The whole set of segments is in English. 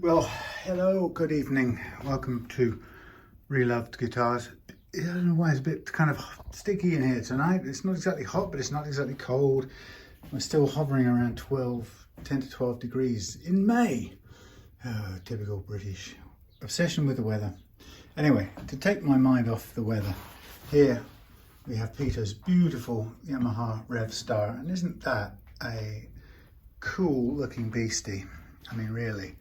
Well, hello, good evening. Welcome to Reloved Guitars. I don't know why it's a bit kind of sticky in here tonight. It's not exactly hot, but it's not exactly cold. We're still hovering around 10 to 12 degrees in May. Oh, typical British obsession with the weather. Anyway, to take my mind off the weather, here we have Peter's beautiful Yamaha Revstar. And isn't that a cool looking beastie? I mean, really.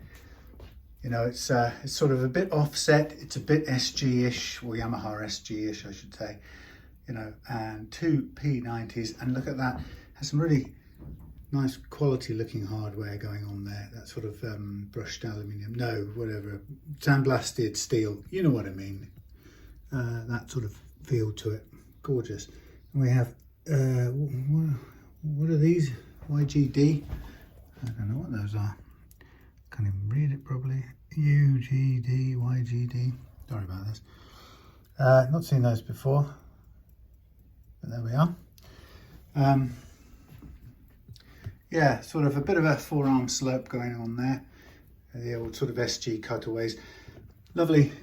You know, it's sort of a bit offset. It's a bit SG-ish, or Yamaha SG-ish, I should say. You know, and two P90s, and look at that. Has some really nice quality-looking hardware going on there. That sort of brushed aluminium, no, whatever, sandblasted steel. You know what I mean. That sort of feel to it. Gorgeous. And we have what are these? YGD. I don't know what those are. Can't even read it properly. UGD, YGD. Sorry about this. Not seen those before, but there we are. Yeah, sort of a bit of a forearm slope going on there. The old sort of SG cutaways. Lovely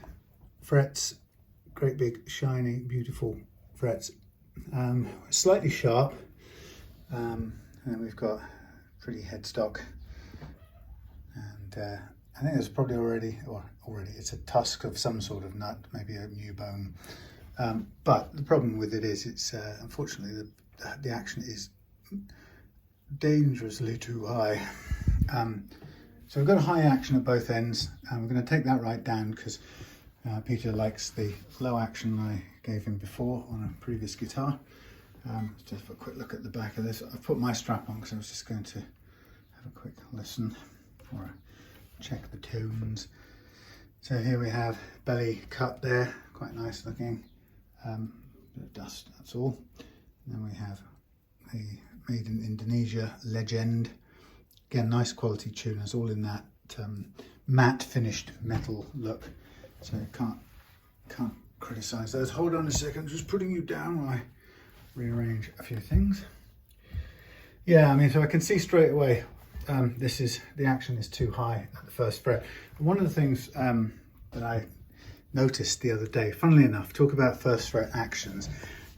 frets, great big, shiny, beautiful frets. Slightly sharp, and then we've got pretty headstock. I think there's probably already, it's a tusk of some sort of nut, maybe a new bone. But the problem with it is, it's unfortunately the action is dangerously too high. So we've got a high action at both ends, and we're going to take that right down because Peter likes the low action I gave him before on a previous guitar. Just have a quick look at the back of this. I've put my strap on because I was just going to have a quick listen or check the tones. So here we have belly cut there, quite nice looking. Bit of dust, that's all. And then we have the made in Indonesia Legend. Again, nice quality tuners, all in that matte finished metal look. So you can't criticise those. Hold on a second, I'm just putting you down while I rearrange a few things. Yeah, I mean, so I can see straight away the action is too high at the first fret. One of the things that I noticed the other day, funnily enough, talk about first fret actions.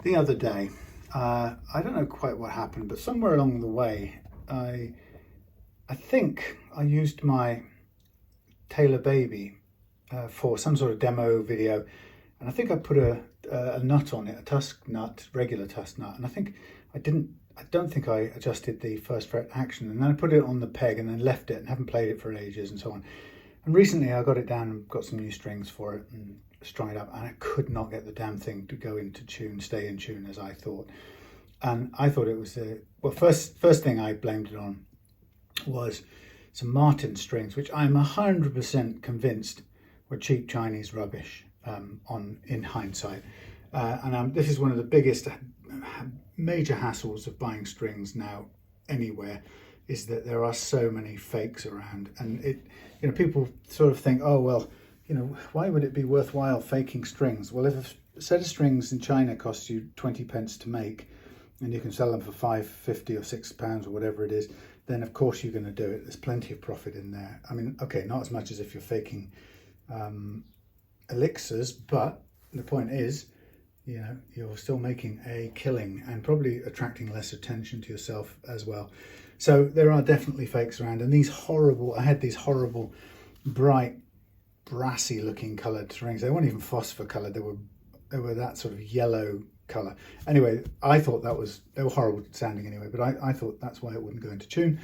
The other day, I don't know quite what happened, but somewhere along the way, I think I used my Taylor Baby for some sort of demo video, and I think I put a nut on it, a tusk nut, regular tusk nut, and I don't think I adjusted the first fret action, and then I put it on the peg and then left it and haven't played it for ages and so on. And recently I got it down and got some new strings for it and strung it up, and I could not get the damn thing to go into tune, stay in tune as I thought. And I thought it was first thing I blamed it on was some Martin strings, which I'm 100% convinced were cheap Chinese rubbish in hindsight. And this is one of the biggest major hassles of buying strings now anywhere, is that there are so many fakes around, and people sort of think, oh well, why would it be worthwhile faking strings? Well, if a set of strings in China costs you 20 pence to make and you can sell them for £5.50 or £6 or whatever it is, then of course you're going to do it. There's plenty of profit in there. I mean, okay, not as much as if you're faking elixirs, but the point is, you're still making a killing and probably attracting less attention to yourself as well. So there are definitely fakes around, and I had these horrible bright brassy looking coloured strings. They weren't even phosphor coloured, they were that sort of yellow colour. Anyway, I thought they were horrible sounding anyway, but I thought that's why it wouldn't go into tune.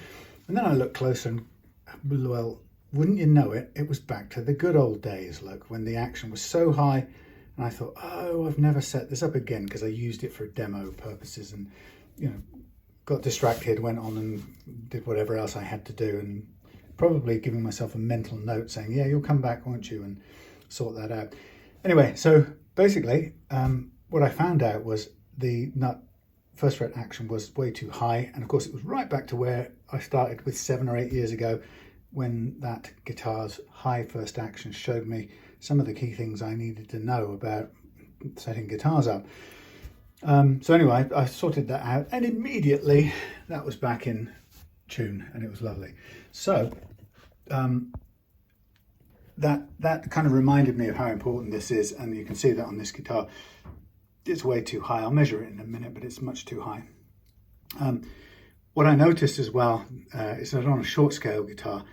And then I looked closer and, well, wouldn't you know it, it was back to the good old days, look, when the action was so high. And I thought, oh, I've never set this up again, because I used it for demo purposes and, got distracted, went on and did whatever else I had to do, and probably giving myself a mental note saying, yeah, you'll come back, won't you, and sort that out. Anyway, so basically what I found out was the nut first fret action was way too high. And of course, it was right back to where I started with 7 or 8 years ago, when that guitar's high first action showed me some of the key things I needed to know about setting guitars up. So anyway, I sorted that out, and immediately that was back in tune, and it was lovely. So that kind of reminded me of how important this is, and you can see that on this guitar. It's way too high. I'll measure it in a minute, but it's much too high. What I noticed as well is that on a short scale guitar,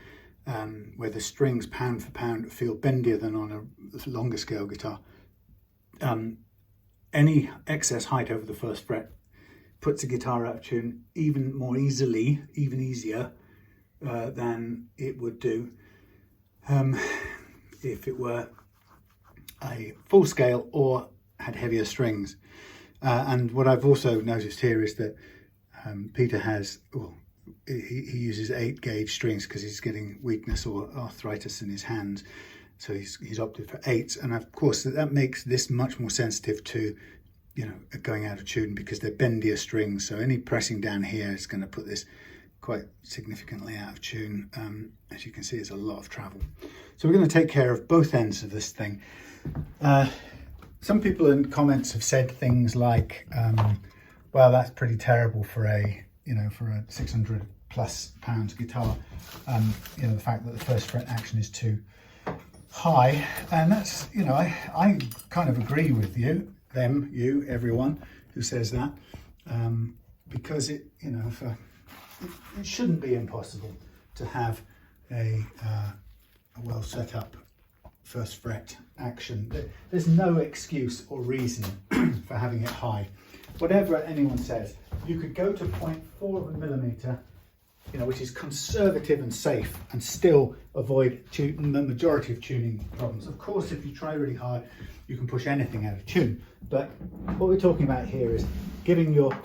where the strings pound for pound feel bendier than on a longer scale guitar, any excess height over the first fret puts a guitar out of tune even more easily, even easier than it would do if it were a full scale or had heavier strings. And what I've also noticed here is that Peter has, well, he uses 8 gauge strings because he's getting weakness or arthritis in his hands. So he's opted for 8s, and of course that makes this much more sensitive to, you know, going out of tune because they're bendier strings. So any pressing down here is going to put this quite significantly out of tune. As you can see, it's a lot of travel. So we're going to take care of both ends of this thing. Some people in comments have said things like, well, that's pretty terrible for a, you know, for a 600 plus pounds guitar. You know, the fact that the first fret action is too high, and that's, you know, I kind of agree with you, everyone who says that, because it, you know, it shouldn't be impossible to have a well set up first fret action. There's no excuse or reason for having it high. Whatever anyone says, you could go to 0.4 of a millimeter, you know, which is conservative and safe, and still avoid the majority of tuning problems. Of course, if you try really hard, you can push anything out of tune. But what we're talking about here is giving your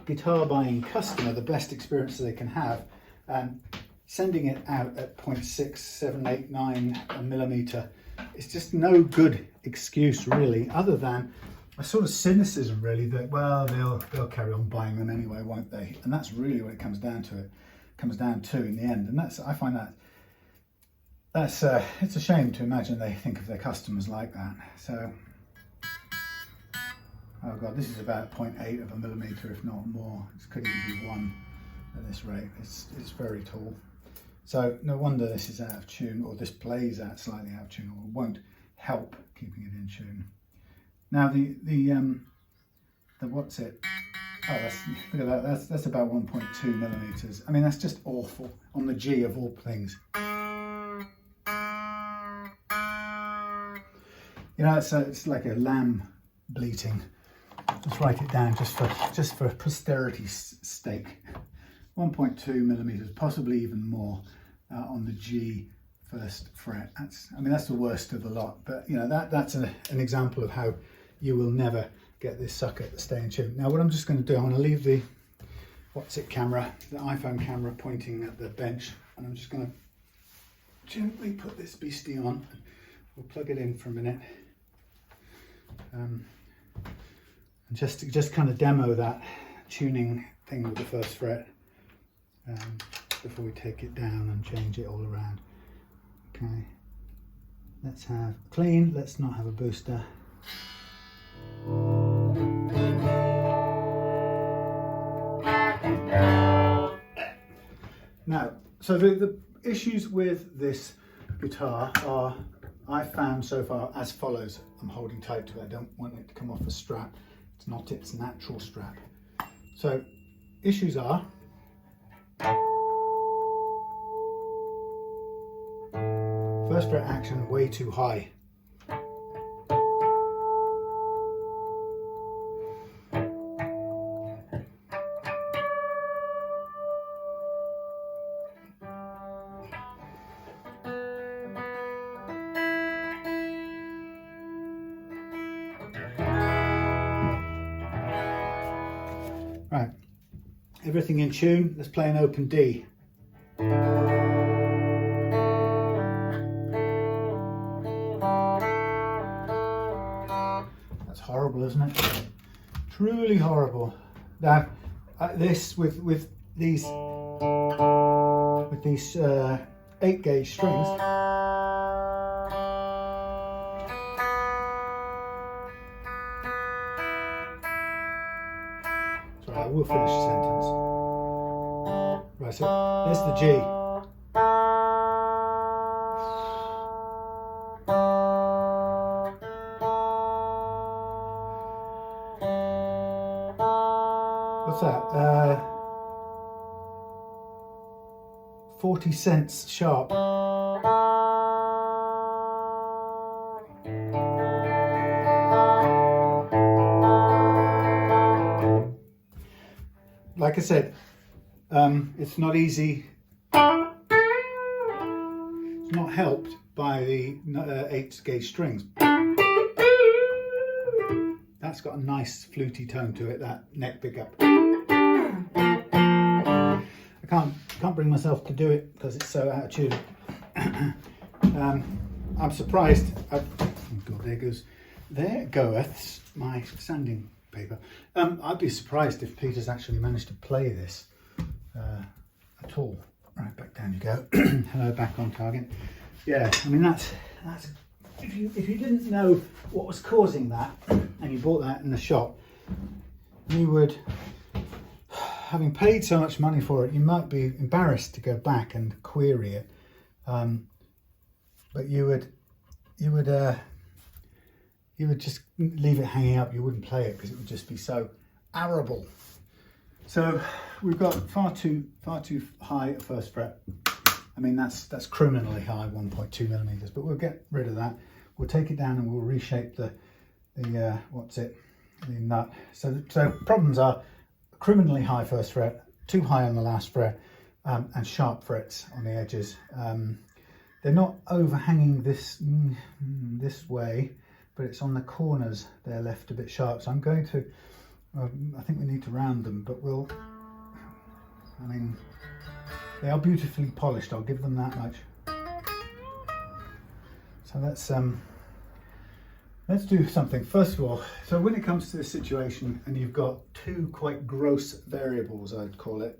guitar buying customer the best experience they can have, and sending it out at 0.6, 7, 8, 9 a millimeter. It's just no good excuse really, other than a sort of cynicism really that, well, they'll carry on buying them anyway, won't they? And that's really what it comes down to. It comes down to in the end, and I find that's it's a shame to imagine they think of their customers like that. So, oh god, this is about 0.8 of a millimeter, if not more. It could even be 1 at this rate. It's very tall. So no wonder this is out of tune, or this plays out slightly out of tune, or won't help keeping it in tune. Now the what's it? Oh, look at that. That's about 1.2 millimeters. I mean, that's just awful on the G of all things. You know, it's like a lamb bleating. Let's write it down just for posterity's sake. 1.2 millimeters, possibly even more, on the G first fret. That's the worst of the lot. But you know, that's an example of how you will never get this sucker to stay in tune. Now, what I'm just going to do, I'm going to leave the camera, the iPhone camera, pointing at the bench, and I'm just going to gently put this beastie on. We'll plug it in for a minute, and just kind of demo that tuning thing with the first fret before we take it down and change it all around. Okay, let's have clean. Let's not have a booster. Now, so the issues with this guitar are, I've found so far, as follows. I'm holding tight to it. I don't want it to come off the strap. It's not its natural strap. So issues are first fret action way too high. Right, everything in tune. Let's play an open D. That's horrible, isn't it? Truly horrible. Now, this with these 8 gauge strings. Sorry, I will finish the sentence. Right, so there's the G. what's that? 40 cents sharp. Like I said, it's not easy. It's not helped by the 8-gauge strings. That's got a nice fluty tone to it, that neck pickup. I can't bring myself to do it because it's so out of tune. I'm surprised. Oh God, there goeth my sanding paper. I'd be surprised if Peter's actually managed to play this at all. Right, back down you go. Hello, back on target. Yeah, I mean that's if you didn't know what was causing that and you bought that in the shop, you would, having paid so much money for it, you might be embarrassed to go back and query it. But you would just leave it hanging up. You wouldn't play it because it would just be so arable. So we've got far too high at first fret. I mean that's criminally high, 1.2 millimeters. But we'll get rid of that. We'll take it down and we'll reshape the nut. So problems are criminally high first fret, too high on the last fret, and sharp frets on the edges. They're not overhanging this way, but it's on the corners they're left a bit sharp. So I'm going to, I think we need to round them, but I mean, they are beautifully polished, I'll give them that much. So let's do something. First of all, so when it comes to this situation and you've got two quite gross variables, I'd call it,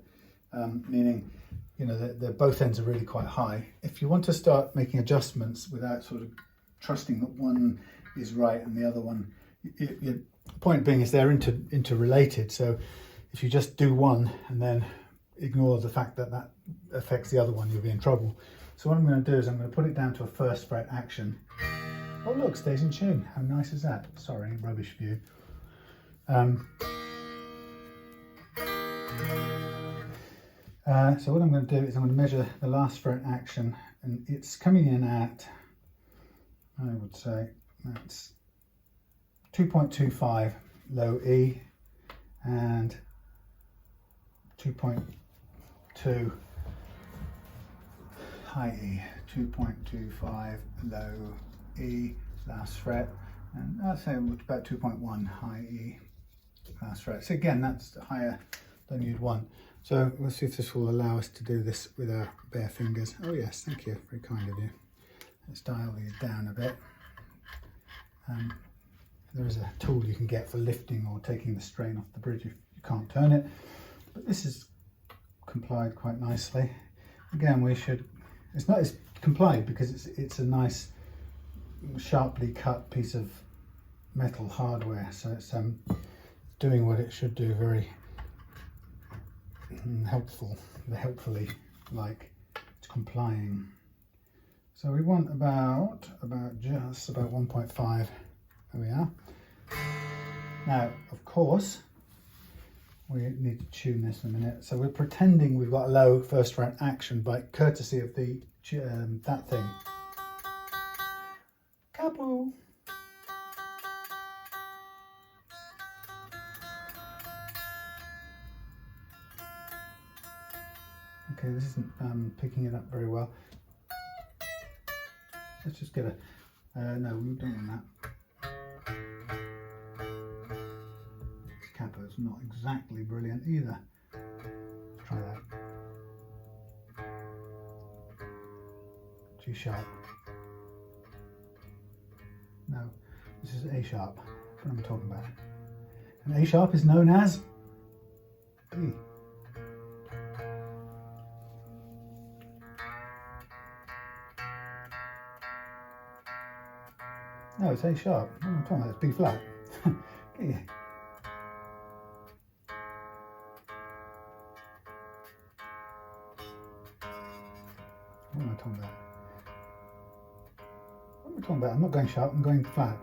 meaning, you know, that both ends are really quite high. If you want to start making adjustments without sort of trusting that one is right and the other one, the point being is they're interrelated. So if you just do one and then ignore the fact that that affects the other one, you'll be in trouble. So what I'm going to do is I'm going to put it down to a first fret action. Oh look, stays in tune. How nice is that? Sorry, rubbish view. So what I'm going to do is I'm going to measure the last fret action, and it's coming in at, I would say, that's 2.25 low E and 2.2 high E, 2.25 low E last fret, and I'd say about 2.1 high E last fret. So again, that's higher than you'd want. So let's see if this will allow us to do this with our bare fingers. Oh yes, thank you, very kind of you. Let's dial these down a bit. There is a tool you can get for lifting or taking the strain off the bridge if you can't turn it. But this is complied quite nicely. Again, it's complied because it's a nice sharply cut piece of metal hardware, so it's doing what it should do, very helpfully, like it's complying. So we want about just about 1.5. There we are. Now, of course, we need to tune this in a minute. So we're pretending we've got a low first fret action by courtesy of the that thing. Kapu. Okay, this isn't picking it up very well. Let's just get no, we don't want that. This capo's not exactly brilliant either. Let's try that. G sharp. No, this is A sharp. What am I talking about? And A sharp is known as B. No, it's A sharp. What am I talking about? It's B flat. Yeah. What am I talking about? What am I talking about? I'm not going sharp, I'm going flat.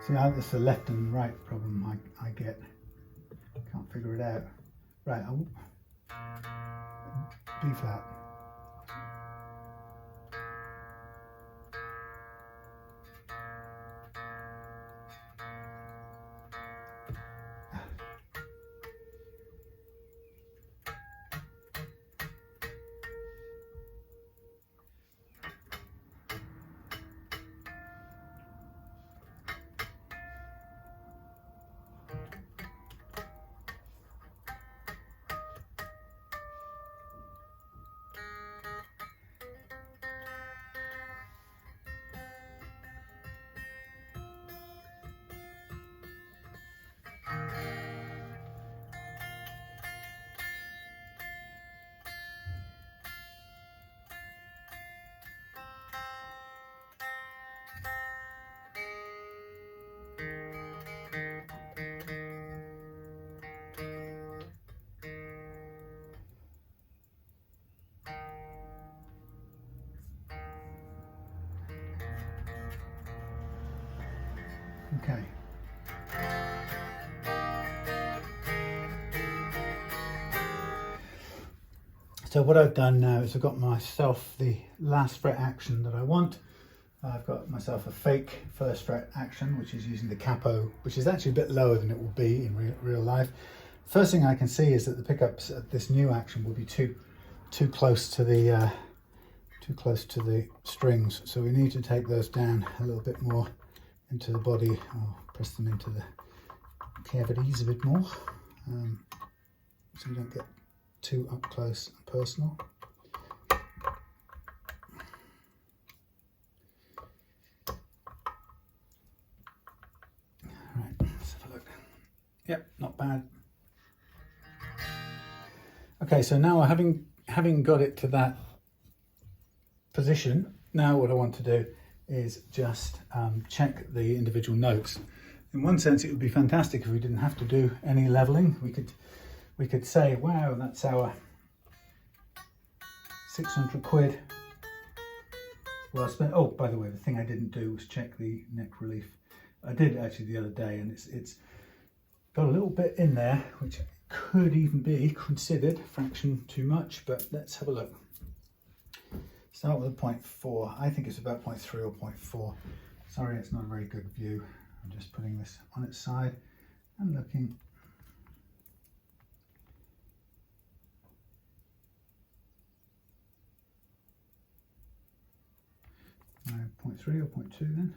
See, that's the left and right problem I get. Can't figure it out. Right, B flat. Okay. So what I've done now is I've got myself the last fret action that I want. I've got myself a fake first fret action, which is using the capo, which is actually a bit lower than it will be in real life. First thing I can see is that the pickups at this new action will be too close to the strings, so we need to take those down a little bit more into the body, or press them into the cavities a bit more, so we don't get too up close and personal. Right, let's have a look. Yep, not bad. Okay, so now having got it to that position, now what I want to do is just check the individual notes. In one sense, it would be fantastic if we didn't have to do any leveling. We could say, wow, that's our 600 quid. Well, I spent, oh, by the way, the thing I didn't do was check the neck relief. I did actually the other day, and it's got a little bit in there, which could even be considered a fraction too much, but let's have a look. Start with a 0.4. I think it's about 0.3 or 0.4. Sorry, it's not a very good view. I'm just putting this on its side and looking. No, 0.3 or 0.2 then.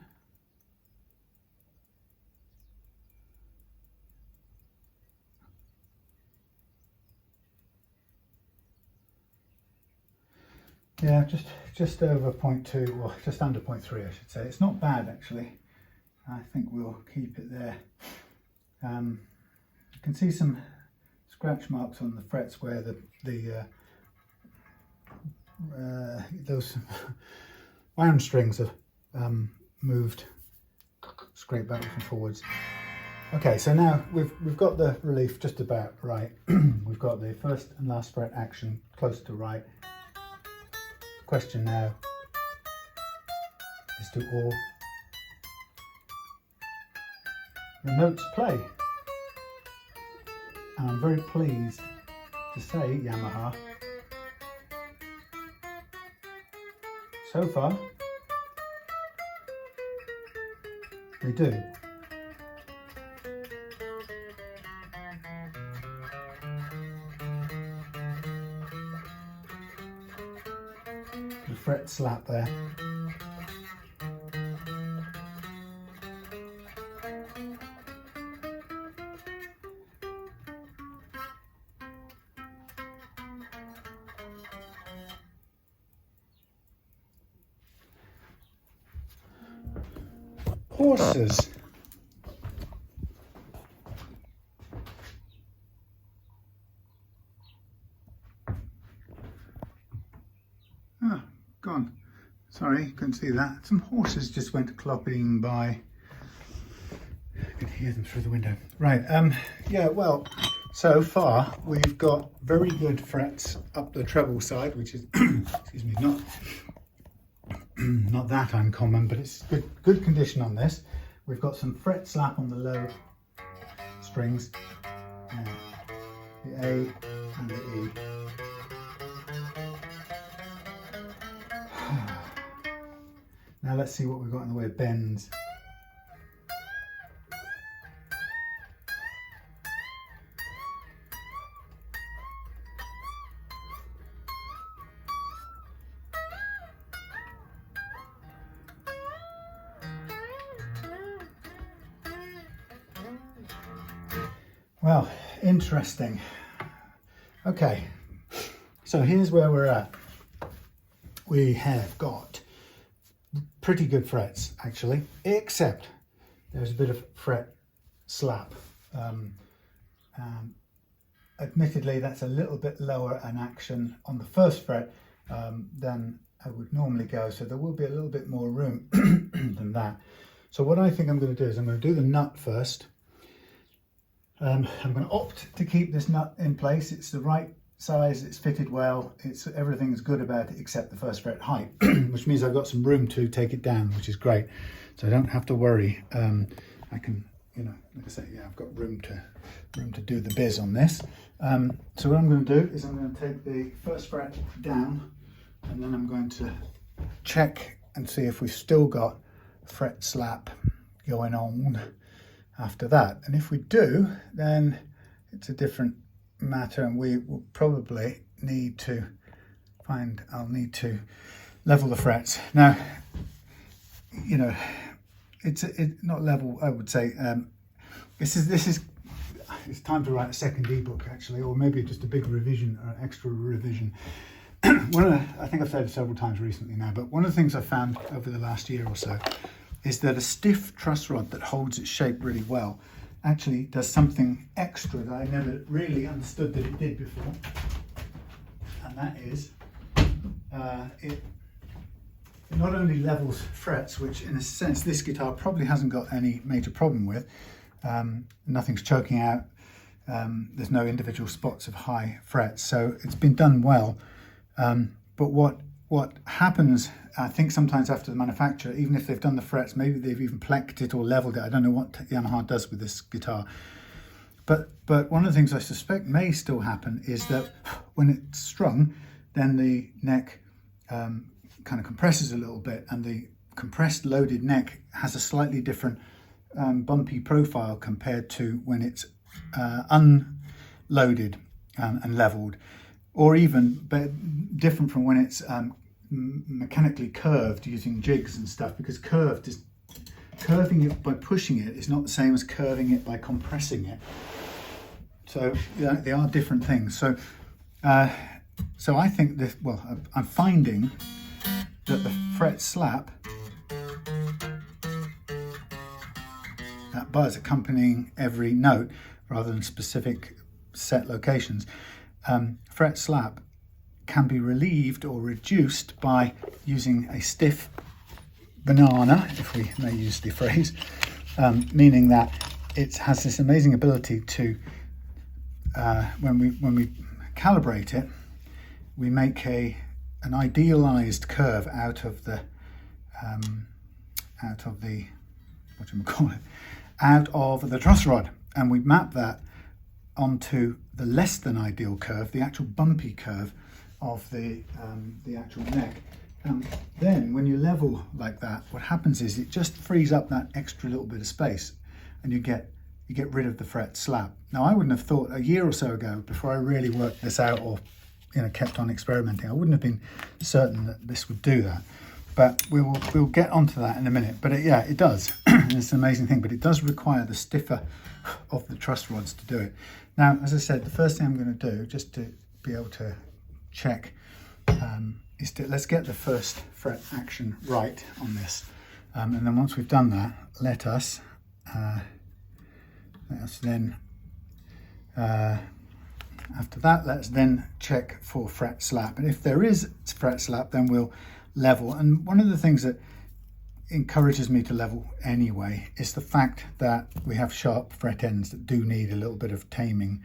Yeah, just over 0.2, or just under 0.3 I should say. It's not bad actually. I think we'll keep it there. You can see some scratch marks on the frets where those wound strings have moved, scraped backwards and forwards. Okay, so now we've got the relief just about right. We've got the first and last fret action close to right. Question now is, do all the notes play? And I'm very pleased to say, Yamaha, so far they do. The fret slap there. Horses. Ah, gone. Sorry, couldn't see that. Some horses just went clopping by. I could hear them through the window. Right, yeah, well, so far we've got very good frets up the treble side, which is, excuse me, not that uncommon, but it's good condition on this. we've got some fret slap on the low strings, the A and the E. Now let's see what we've got in the way of bends. Well, interesting. Okay, so here's where we're at. We have got pretty good frets actually, except there's a bit of fret slap. Admittedly, that's a little bit lower an action on the first fret than I would normally go, so there will be a little bit more room than that. So what I think I'm going to do is I'm going to do the nut first. I'm going to opt to keep this nut in place. It's the right size, it's fitted well, everything's good about it except the first fret height, which means I've got some room to take it down, which is great. So I don't have to worry. I can, you know, like I say, yeah, I've got room to do the biz on this. So what I'm going to do is I'm going to take the first fret down, and then I'm going to check and see if we've still got fret slap going on after that. And if we do, then it's a different matter, and we will probably need to I'll need to level the frets. Now, you know, it's not level, I would say. This is it's time to write a second ebook actually, or maybe just a big revision or an extra revision. I think I've said it several times recently now, but one of the things I found over the last year or so is that a stiff truss rod that holds its shape really well actually does something extra that I never really understood that it did before, and that is it not only levels frets, which in a sense this guitar probably hasn't got any major problem with. Nothing's choking out, there's no individual spots of high frets, so it's been done well. But what happens, I think sometimes after the manufacturer, even if they've done the frets, maybe they've even plecked it or leveled it. I don't know what Yamaha does with this guitar. But one of the things I suspect may still happen is that when it's strung, then the neck kind of compresses a little bit, and the compressed loaded neck has a slightly different bumpy profile compared to when it's unloaded and leveled, or even different from when it's mechanically curved using jigs and stuff, because curving it by pushing it is not the same as curving it by compressing it. So yeah, they are different things. So so I think that, well, I'm finding that the fret slap, that buzz accompanying every note rather than specific set locations, fret slap can be relieved or reduced by using a stiff banana, if we may use the phrase, meaning that it has this amazing ability to, when we calibrate it, we make an idealized curve out of the truss rod, and we map that onto the less than ideal curve, the actual bumpy curve of the actual neck. And then when you level like that, what happens is it just frees up that extra little bit of space, and you get rid of the fret slap. Now, I wouldn't have thought a year or so ago, before I really worked this out or kept on experimenting, I wouldn't have been certain that this would do that. But we'll get onto that in a minute. But yeah, it does. It's an amazing thing, but it does require the stiffer of the truss rods to do it. Now, as I said, the first thing I'm going to do, just to be able to check, is let's get the first fret action right on this. And then once we've done that, let us then, after that, let's then check for fret slap. And if there is fret slap, then we'll level. And one of the things that encourages me to level anyway is the fact that we have sharp fret ends that do need a little bit of taming.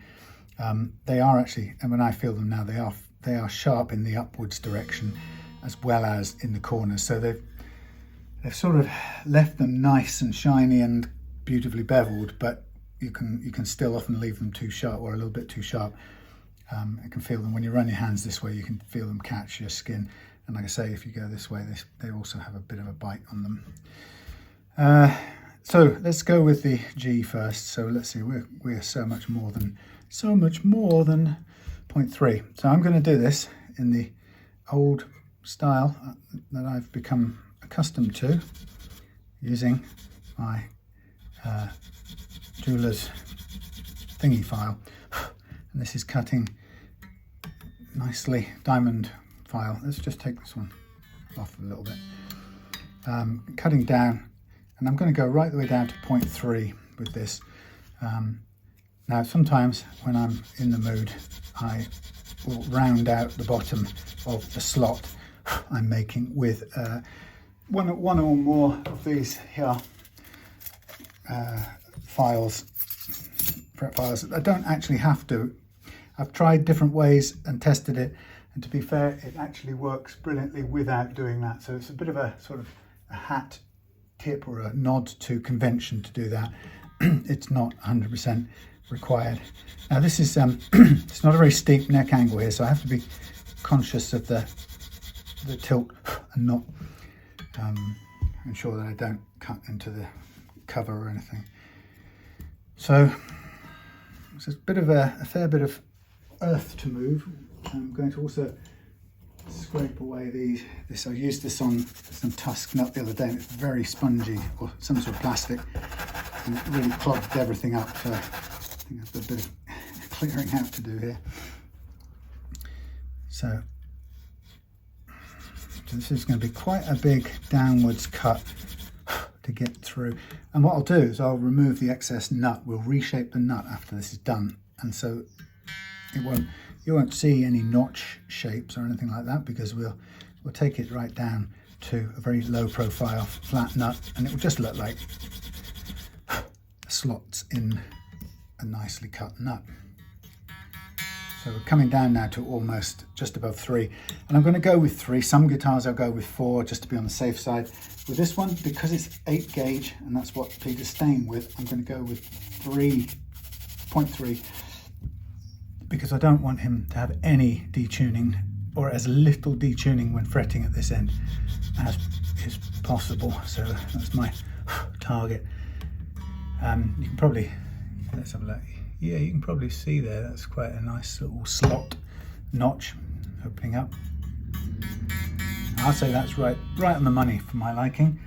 They are actually, and when I feel them now, they are sharp in the upwards direction as well as in the corners. So they've they've sort of left them nice and shiny and beautifully beveled, but you can still often leave them too sharp or a little bit too sharp. You can feel them when you run your hands this way, you can feel them catch your skin. And like I say, if you go this way, they also have a bit of a bite on them. So let's go with the G first. So let's see, we're so much more than 0.3. So I'm going to do this in the old style that I've become accustomed to, using my jeweler's thingy file. And this is cutting nicely, diamond file. Let's just take this one off a little bit. Cutting down, and I'm going to go right the way down to 0.3 with this. Now sometimes when I'm in the mood, I will round out the bottom of the slot I'm making with one or more of these here files, fret files. I don't actually have to. I've tried different ways and tested it, and to be fair, it actually works brilliantly without doing that. So it's a bit of a sort of a hat tip or a nod to convention to do that. It's not 100% required. Now this is it's not a very steep neck angle here, so I have to be conscious of the tilt and not ensure that I don't cut into the cover or anything. So it's a bit of a fair bit of earth to move. I'm going to also scrape away this. I used this on some tusk nut the other day, and it's very spongy, or some sort of plastic, and it really clogged everything up. So I think I've got a bit of clearing out to do here. So this is going to be quite a big downwards cut to get through. And what I'll do is I'll remove the excess nut. We'll reshape the nut after this is done, and so you won't see any notch shapes or anything like that, because we'll take it right down to a very low profile flat nut, and it will just look like slots in a nicely cut nut. So we're coming down now to almost just above 3, and I'm going to go with 3. Some guitars I'll go with 4 just to be on the safe side. With this one, because it's 8 gauge and that's what Peter's staying with, I'm going to go with 3.3, because I don't want him to have any detuning, or as little detuning when fretting at this end as is possible. So that's my target. You can probably, let's have a look. Yeah, you can probably see there, that's quite a nice little slot notch opening up. I'll say that's right on the money for my liking.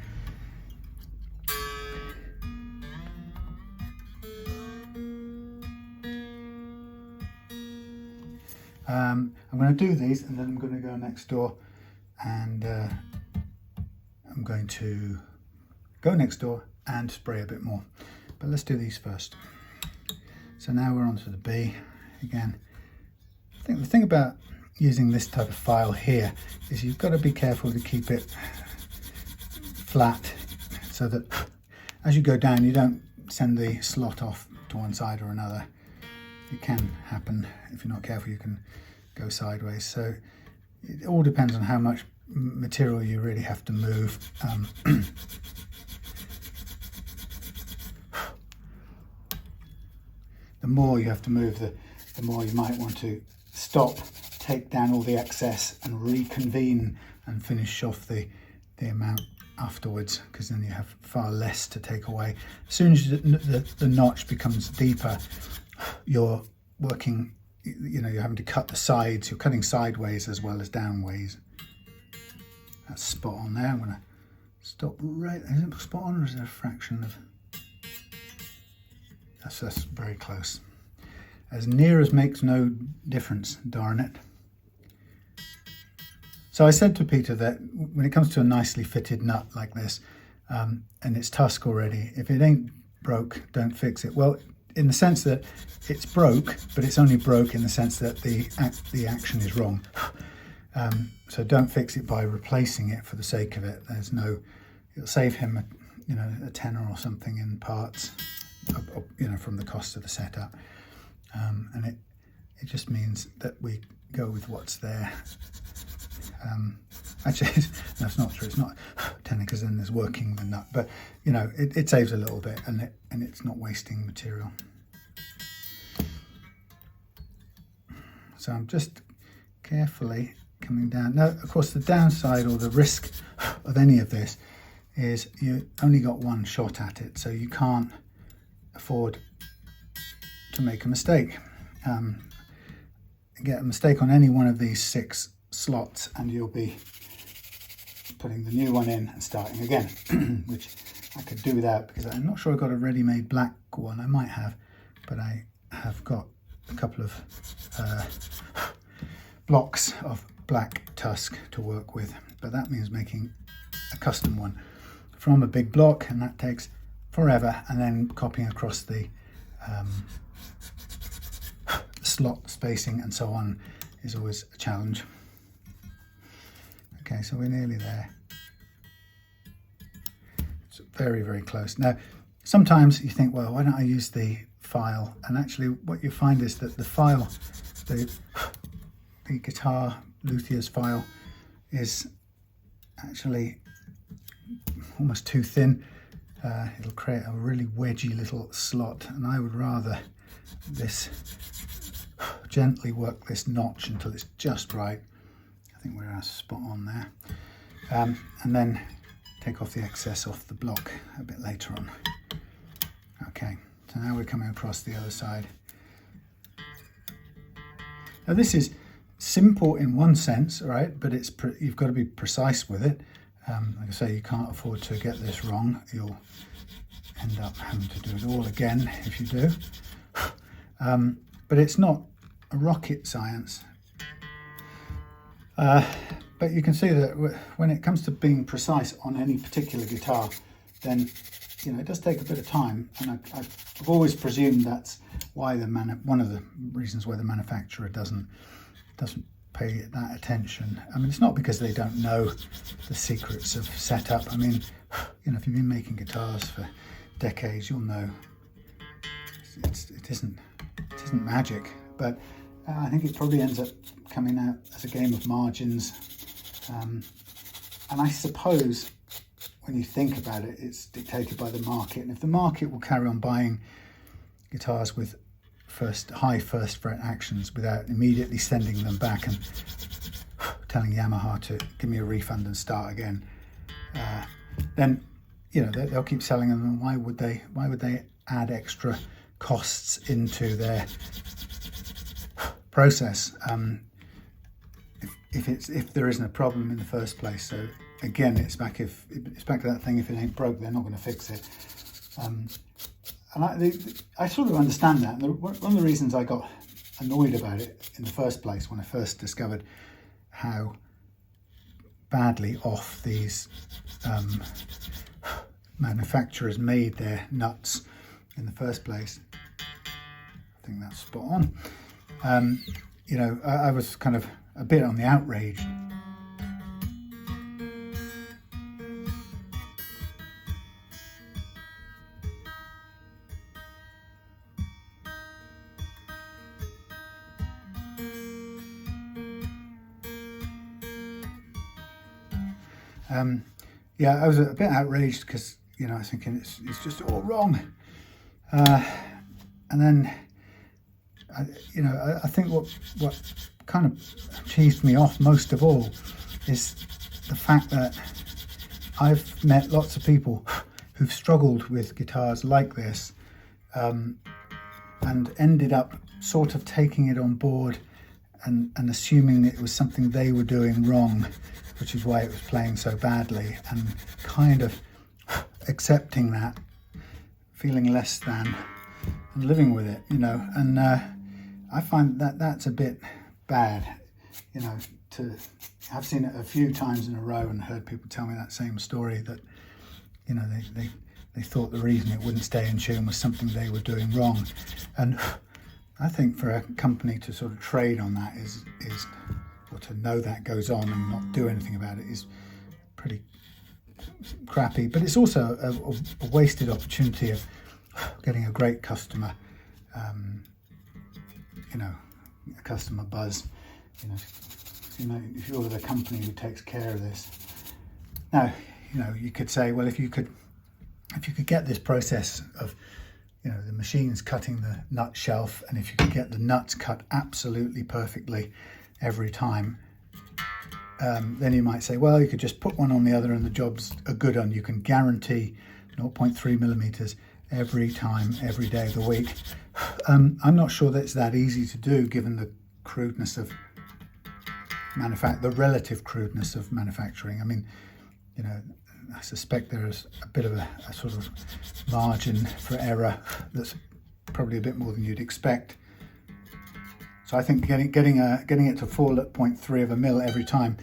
I'm going to do these, and then I'm going to go next door, and I'm going to go next door and spray a bit more. But let's do these first. So now we're on to the B again. I think the thing about using this type of file here is you've got to be careful to keep it flat, so that as you go down you don't send the slot off to one side or another. It can happen if you're not careful, you can go sideways. So it all depends on how much material you really have to move. The more you have to move, the more you might want to stop, take down all the excess and reconvene and finish off the amount afterwards, because then you have far less to take away. As soon as the notch becomes deeper, you're working, you're having to cut the sides. You're cutting sideways as well as downways. That's spot on there. I'm going to stop right. Is it spot on, or is there a fraction of? That's very close. As near as makes no difference, darn it. So I said to Peter that when it comes to a nicely fitted nut like this, and it's tusk already, if it ain't broke, don't fix it. Well, in the sense that it's broke, but it's only broke in the sense that the action is wrong. So don't fix it by replacing it for the sake of it. It'll save him a tenner or something in parts, from the cost of the setup. And it just means that we go with what's there. Actually, that's not true. It's not 10 because then there's working the nut, but you know, it saves a little bit, and it's not wasting material. So I'm just carefully coming down. Now, of course, the downside or the risk of any of this is you only got one shot at it, so you can't afford to make a mistake. Get a mistake on any one of these 6 slots and you'll be putting the new one in and starting again, which I could do without, because I'm not sure I've got a ready-made black one. I might have, but I have got a couple of blocks of black tusk to work with, but that means making a custom one from a big block, and that takes forever, and then copying across the slot spacing and so on is always a challenge. Okay, so we're nearly there. It's very, very close. Now, sometimes you think, well, why don't I use the file? And actually what you find is that the file, the guitar luthier's file, is actually almost too thin. It'll create a really wedgy little slot, and I would rather this gently work this notch until it's just right. I think we're spot on there. And then take off the excess off the block a bit later on. Okay, so now we're coming across the other side. Now this is simple in one sense, right? But you've got to be precise with it. Like I say, you can't afford to get this wrong. You'll end up having to do it all again if you do. But it's not a rocket science. But you can see that when it comes to being precise on any particular guitar, then you know it does take a bit of time, and I've always presumed that's why one of the reasons why the manufacturer doesn't pay that attention. I mean, it's not because they don't know the secrets of setup. I mean, you know, if you've been making guitars for decades, you'll know it isn't magic. But I think it probably ends up coming out as a game of margins. And I suppose when you think about it, it's dictated by the market. And if the market will carry on buying guitars with high first fret actions without immediately sending them back and telling Yamaha to give me a refund and start again, then you know they'll keep selling them. And why would they add extra costs into their process if there isn't a problem in the first place? So again, it's back to that thing: if it ain't broke, they're not going to fix it. And I sort of understand that. And one of the reasons I got annoyed about it in the first place, when I first discovered how badly off these manufacturers made their nuts in the first place, I think that's spot on. You know, I was kind of a bit on the outrage. Yeah, I was a bit outraged because, you know, I was thinking it's just all wrong. And then, I think what kind of cheesed me off most of all is the fact that I've met lots of people who've struggled with guitars like this, and ended up sort of taking it on board and assuming it was something they were doing wrong, which is why it was playing so badly, and kind of accepting that, feeling less than, and living with it, you know. And I find that that's a bit bad, you know. I've seen it a few times in a row and heard people tell me that same story, that, you know, they thought the reason it wouldn't stay in tune was something they were doing wrong. And I think for a company to sort of trade on that is or to know that goes on and not do anything about it is pretty crappy. But it's also a wasted opportunity of getting a great customer, you know, a customer buzz, you know, you know, if you're the company who takes care of this. Now, you know, you could say, well, if you could get this process of, you know, the machine's cutting the nut shelf, and if you could get the nuts cut absolutely perfectly every time, then you might say, well, you could just put one on the other and the job's a good one. You can guarantee 0.3 millimeters every time, every day of the week. I'm not sure that it's that easy to do, given the crudeness of the relative crudeness of manufacturing. I mean, you know, I suspect there is a bit of a sort of margin for error that's probably a bit more than you'd expect. So I think getting it to fall at 0.3 of a mil every time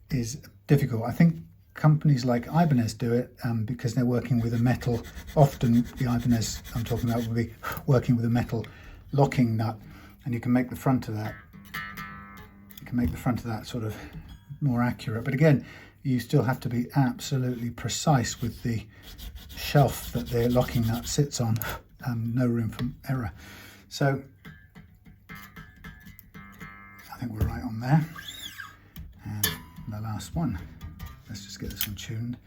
is difficult. I think companies like Ibanez do it because they're working with a metal. Often the Ibanez I'm talking about will be working with a metal locking nut, and you can make the front of that. Sort of more accurate. But again, you still have to be absolutely precise with the shelf that the locking nut sits on. No room for error. So I think we're right on there. And the last one. Let's just get this one tuned.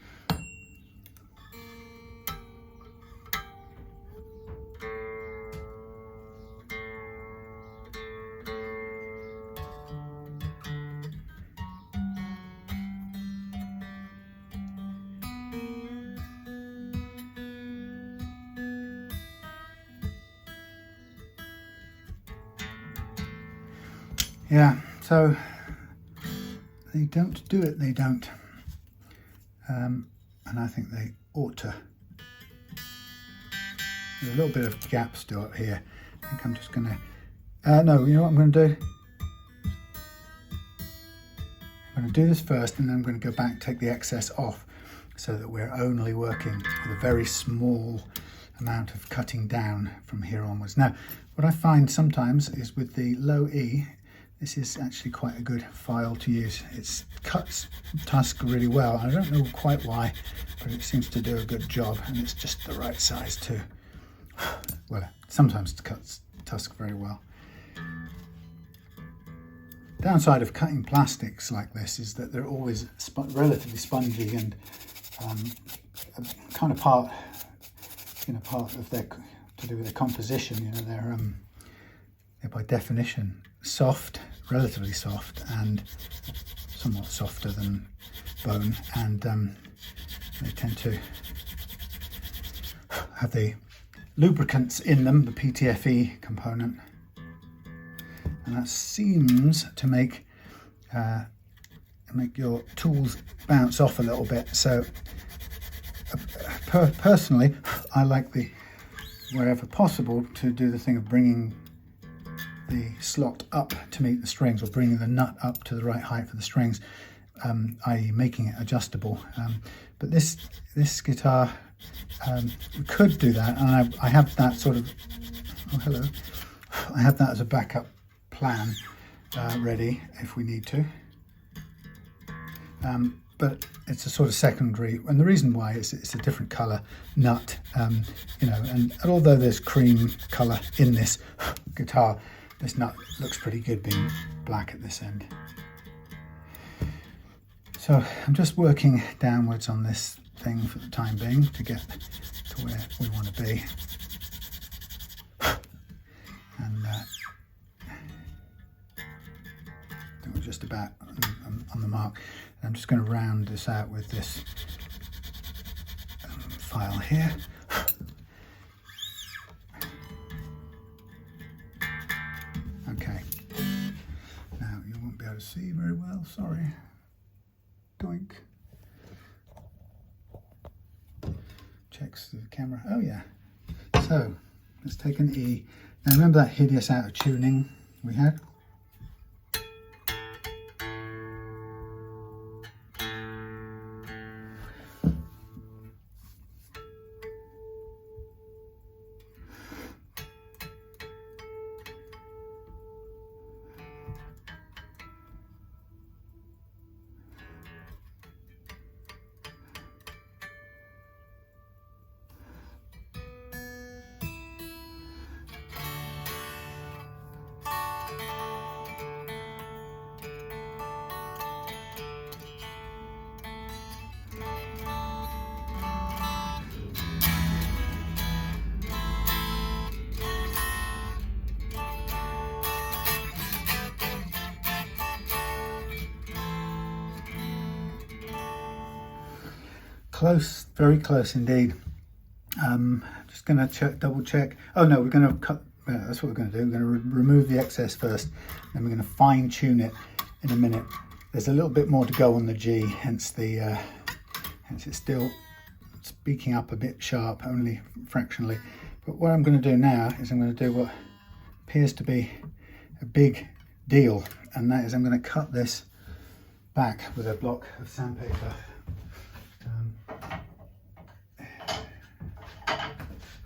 Yeah, so they don't do it, they don't. And I think they ought to. There's a little bit of gap still up here. I think I'm just gonna, no, you know what I'm gonna do? I'm gonna do this first, and then I'm gonna go back, take the excess off, so that we're only working with a very small amount of cutting down from here onwards. Now, what I find sometimes is with the low E, this is actually quite a good file to use. It cuts tusk really well. I don't know quite why, but it seems to do a good job, and it's just the right size too. Well, sometimes it cuts tusk very well. Downside of cutting plastics like this is that they're always relatively spongy and kind of part of their, to do with their composition. You know, they're by definition soft, relatively soft, and somewhat softer than bone, and they tend to have the lubricants in them, the PTFE component, and that seems to make your tools bounce off a little bit. So personally, I like wherever possible to do the thing of bringing the slot up to meet the strings, or bringing the nut up to the right height for the strings, i.e. making it adjustable. But this guitar could do that, and I have that sort of, oh hello, I have that as a backup plan ready if we need to. But it's a sort of secondary, and the reason why is it's a different colour nut, you know, and although there's cream colour in this guitar, this nut looks pretty good being black at this end. So I'm just working downwards on this thing for the time being to get to where we want to be. And I think we're just about on the mark. And I'm just going to round this out with this file here. Okay, now you won't be able to see very well, sorry. Doink. Checks the camera, oh yeah. So, let's take an E. Now remember that hideous out of tuning we had? close, very close indeed. Just going to double check. Oh no, we're going to cut. That's what we're going to do. We're going to remove the excess first, then we're going to fine tune it in a minute. There's a little bit more to go on the G, hence it's still speaking up a bit sharp, only fractionally. But what I'm going to do now is I'm going to do what appears to be a big deal, and that is I'm going to cut this back with a block of sandpaper.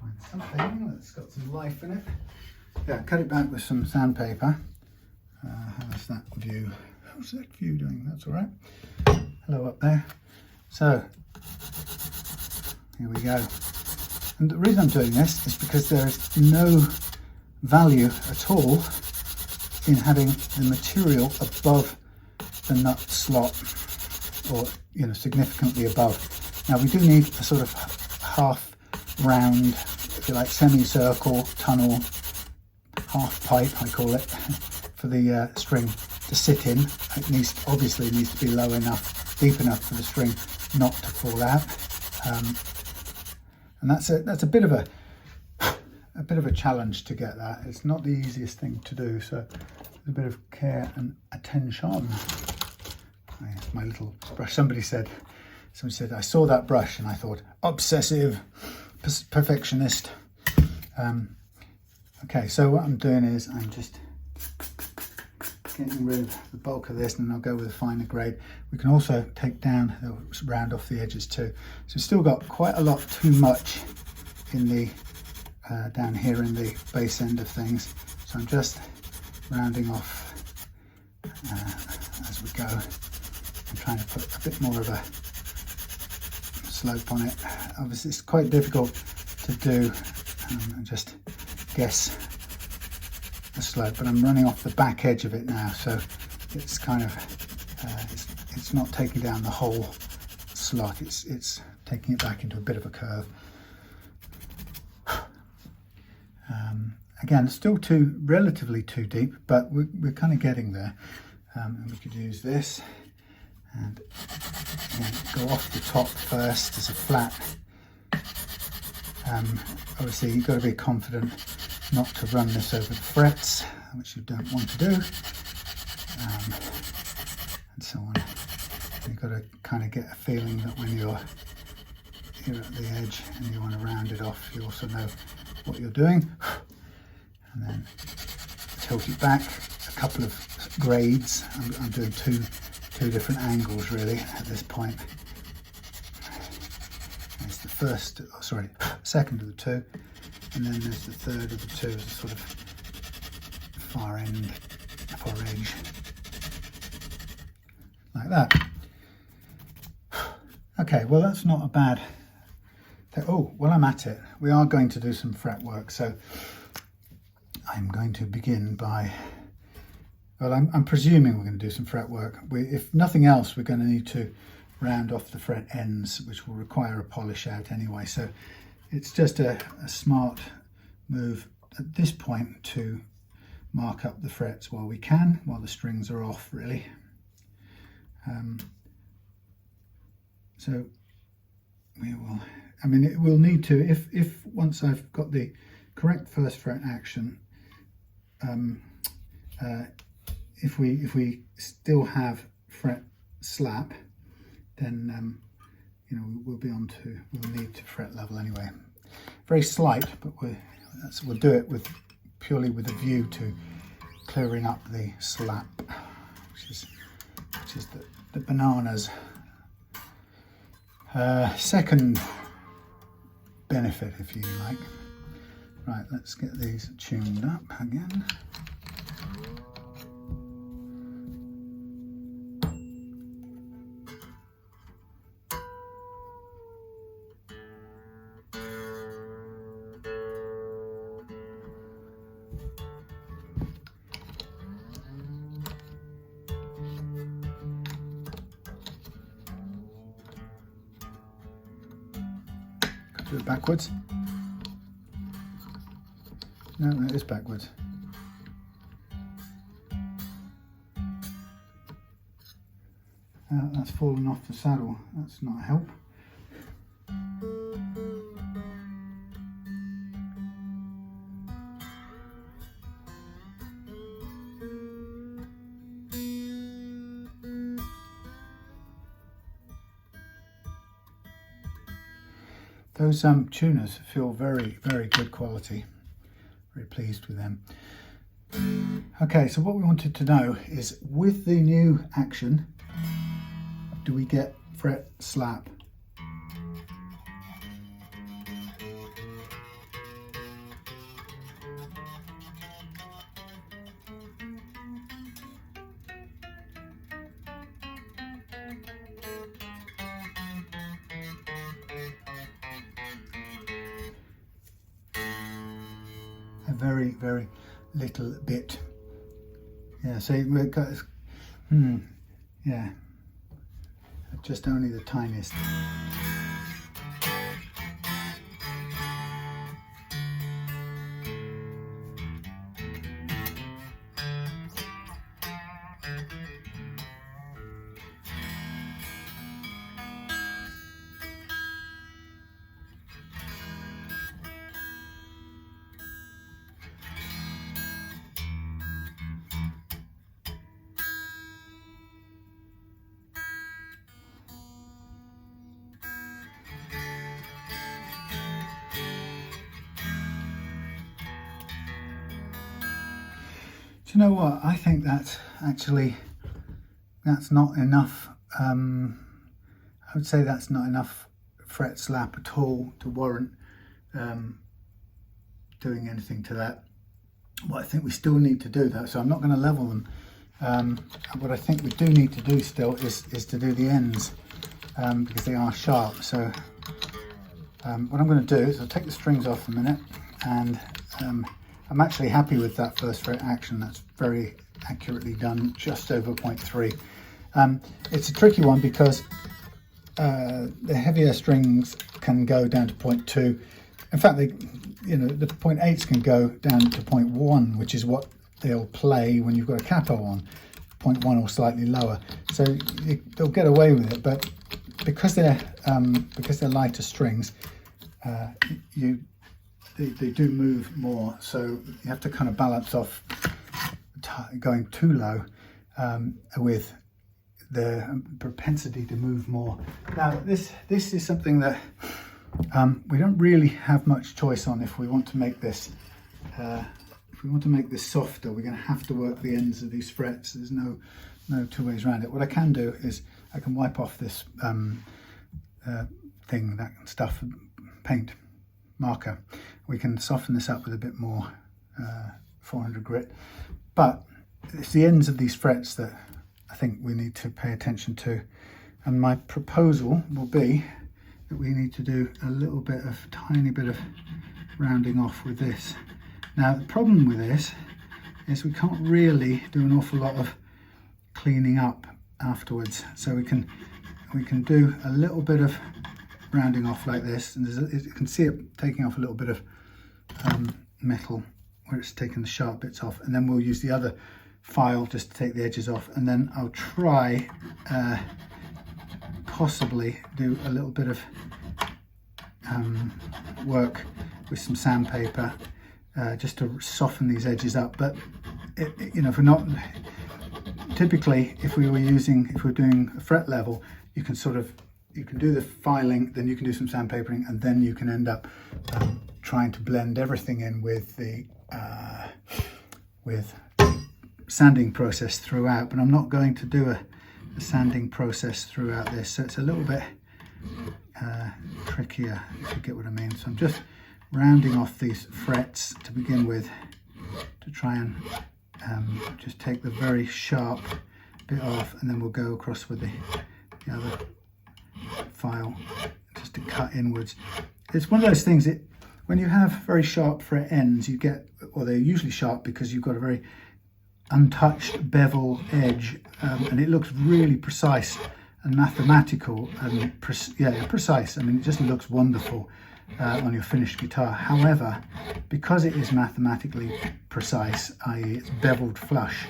Find something that's got some life in it. Yeah, cut it back with some sandpaper. How's that view? How's that view doing? That's all right. Hello up there. So here we go. And the reason I'm doing this is because there is no value at all in having the material above the nut slot, or significantly above. Now we do need a sort of half round, if you like, semicircle tunnel, half pipe I call it, for the string to sit in. It obviously needs to be low enough, deep enough for the string not to fall out. And that's a bit of a challenge to get that. It's not the easiest thing to do, so a bit of care and attention. My little brush. Somebody said I saw that brush and I thought obsessive perfectionist. Okay, so what I'm doing is I'm just getting rid of the bulk of this, and then I'll go with a finer grade. We can also take down, round off the edges too. So we've still got quite a lot too much in the down here in the base end of things. So I'm just rounding off as we go. I'm trying to put a bit more of a slope on it. Obviously it's quite difficult to do and just guess the slope, but I'm running off the back edge of it now, so it's kind of it's not taking down the whole slot, it's taking it back into a bit of a curve. Again, still relatively too deep, but we're kind of getting there. And we could use this and go off the top first as a flat. Obviously you've got to be confident not to run this over the frets, which you don't want to do, and so on. You've got to kind of get a feeling that when you're at the edge and you want to round it off, you also know what you're doing. And then tilt it back a couple of grades. I'm doing two different angles really at this point. There's the second of the two, and then there's the third of the two as a sort of far edge, like that. Okay, well that's not a bad. Oh, while I'm at it, we are going to do some fretwork, so I'm going to begin by, well, I'm presuming we're going to do some fretwork. If nothing else, we're going to need to round off the fret ends, which will require a polish out anyway. So it's just a smart move at this point to mark up the frets while we can, while the strings are off, really. So we will, it will need to, if once I've got the correct first fret action, if we still have fret slap, then we'll need to fret level anyway. Very slight, but we'll do it purely with a view to clearing up the slap, which is the bananas. Second benefit, if you like. Right, let's get these tuned up again. Do it backwards. No, it is backwards. That's fallen off the saddle. That's not a help. those tuners feel very, very good quality. Very pleased with them. Okay, so what we wanted to know is, with the new action, do we get fret slap? A very, very little bit. Yeah, so we've got, yeah, just only the tiniest. Do you know what? I think that's not enough. I would say that's not enough fret slap at all to warrant doing anything to that. What I think we still need to do, though, so I'm not going to level them. What I think we do need to do still is to do the ends, because they are sharp. So what I'm going to do is I'll take the strings off a minute, and I'm actually happy with that first fret action. That's very accurately done, just over 0.3. It's a tricky one because the heavier strings can go down to 0.2. In fact, the 0.8s can go down to 0.1, which is what they'll play when you've got a capo on, 0.1 or slightly lower. So they'll get away with it, but because they're lighter strings, they do move more, so you have to kind of balance off going too low with the propensity to move more. Now this is something that we don't really have much choice on. If we want to make this softer, we're going to have to work the ends of these frets. There's no two ways around it. What I can do is I can wipe off this thing, that stuff, paint marker. We can soften this up with a bit more 400 grit, but it's the ends of these frets that I think we need to pay attention to, and my proposal will be that we need to do a little bit of, tiny bit of rounding off with this. Now the problem with this is we can't really do an awful lot of cleaning up afterwards, so we can do a little bit of rounding off like this, and you can see it taking off a little bit of metal where it's taken the sharp bits off, and then we'll use the other file just to take the edges off, and then I'll try possibly do a little bit of work with some sandpaper just to soften these edges up. But if we're not, typically if we're doing a fret level, you can do the filing, then you can do some sandpapering, and then you can end up trying to blend everything in with the sanding process throughout. But I'm not going to do a sanding process throughout this, so it's a little bit trickier, if you get what I mean. So I'm just rounding off these frets to begin with, to try and just take the very sharp bit off, and then we'll go across with the other file just to cut inwards. It's one of those things, when you have very sharp fret ends, you get, or they're usually sharp because you've got a very untouched bevel edge, and it looks really precise and mathematical and precise. I mean, it just looks wonderful on your finished guitar. However, because it is mathematically precise, i.e. it's beveled flush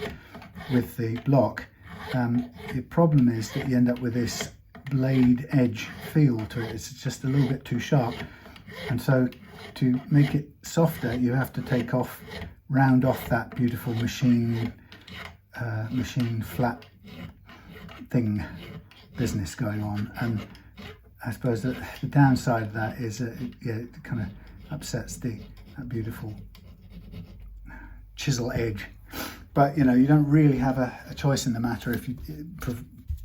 with the block, the problem is that you end up with this blade edge feel to it. It's just a little bit too sharp, and so to make it softer you have to round off that beautiful machine flat thing business going on, I suppose that the downside of that is it kind of upsets that beautiful chisel edge. But you know, you don't really have a choice in the matter if you,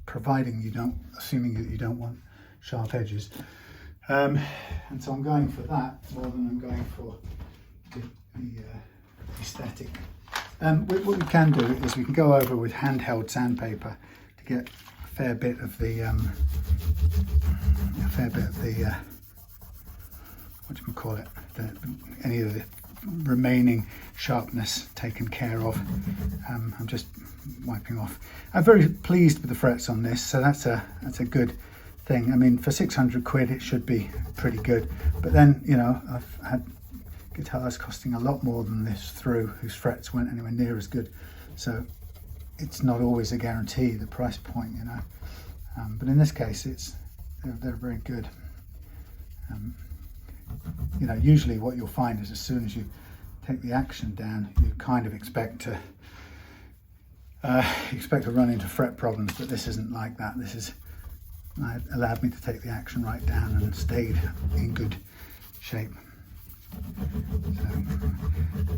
providing you don't, assuming that you don't want sharp edges. And so I'm going for that more than I'm going for the aesthetic. What we can do is we can go over with handheld sandpaper to get a fair bit of the what do you call it? Any of the remaining sharpness taken care of. I'm just wiping off. I'm very pleased with the frets on this, so that's a good thing. I mean, for 600 quid it should be pretty good, but then, you know, I've had guitars costing a lot more than this through, whose frets weren't anywhere near as good, so it's not always a guarantee, the price point, you know. But in this case they're very good. You know, usually what you'll find is as soon as you take the action down, you kind of expect to run into fret problems, but this isn't like that. This is allowed me to take the action right down and stayed in good shape. So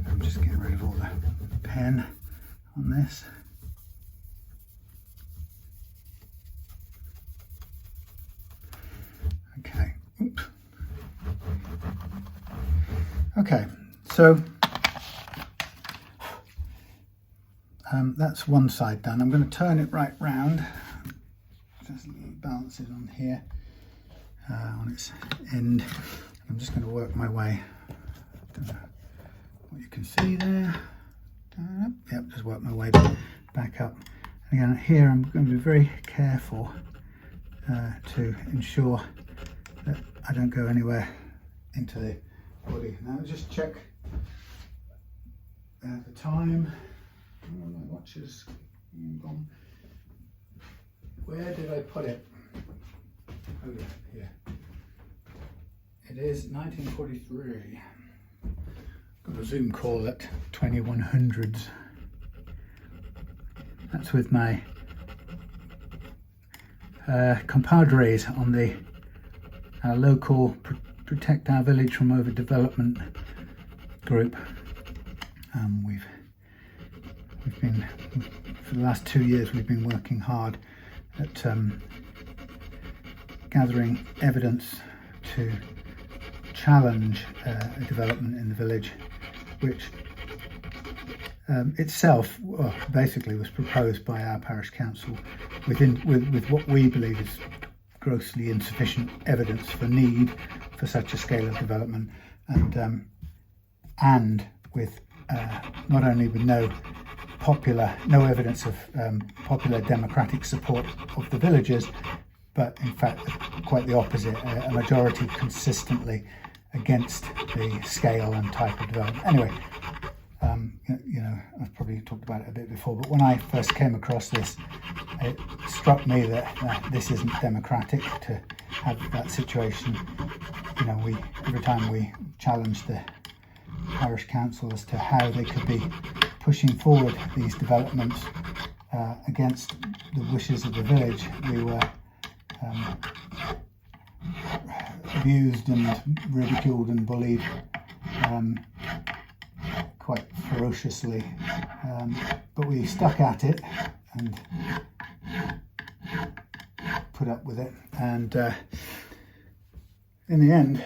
I'm just getting rid of all the pen on this. Okay. Oops. Okay, so that's one side done. I'm going to turn it right round. There's little balances on here, on its end. I'm just going to work my way. Don't know what you can see there. Yep, just work my way back up. Again, here I'm going to be very careful to ensure that I don't go anywhere into the body. Now just check the time. Oh, my watch is gone. Where did I put it? Oh yeah, here. It is 1943. Got a Zoom call at 2100s. That's with my compadres on the local Protect Our Village from Overdevelopment group. We've been, for the last 2 years, we've been working hard at gathering evidence to challenge a development in the village, which itself basically was proposed by our parish council with what we believe is grossly insufficient evidence for need for such a scale of development, and with not only with no evidence of popular democratic support of the villagers, but in fact quite the opposite, a majority consistently against the scale and type of development. Anyway, you know, I've probably talked about it a bit before, but when I first came across this, it struck me that this isn't democratic to have that situation. You know, every time we challenged the parish council as to how they could be pushing forward these developments against the wishes of the village, we were abused and ridiculed and bullied quite ferociously, but we stuck at it and put up with it, and in the end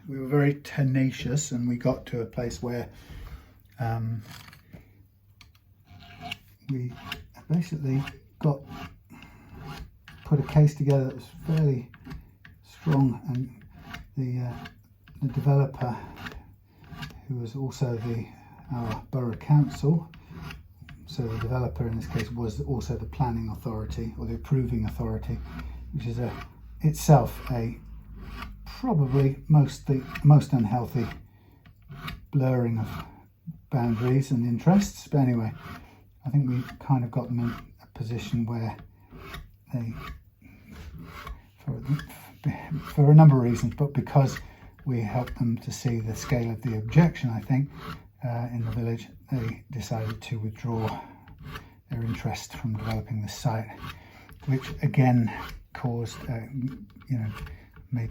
we were very tenacious, and we got to a place where we basically put a case together that was fairly strong, and the developer, who was also our borough council, so the developer in this case was also the planning authority or the approving authority, which is itself a probably most unhealthy blurring of boundaries and interests. But anyway, I think we kind of got them in a position where they, for a number of reasons, but because we helped them to see the scale of the objection, I think, in the village, they decided to withdraw their interest from developing the site, which again caused, made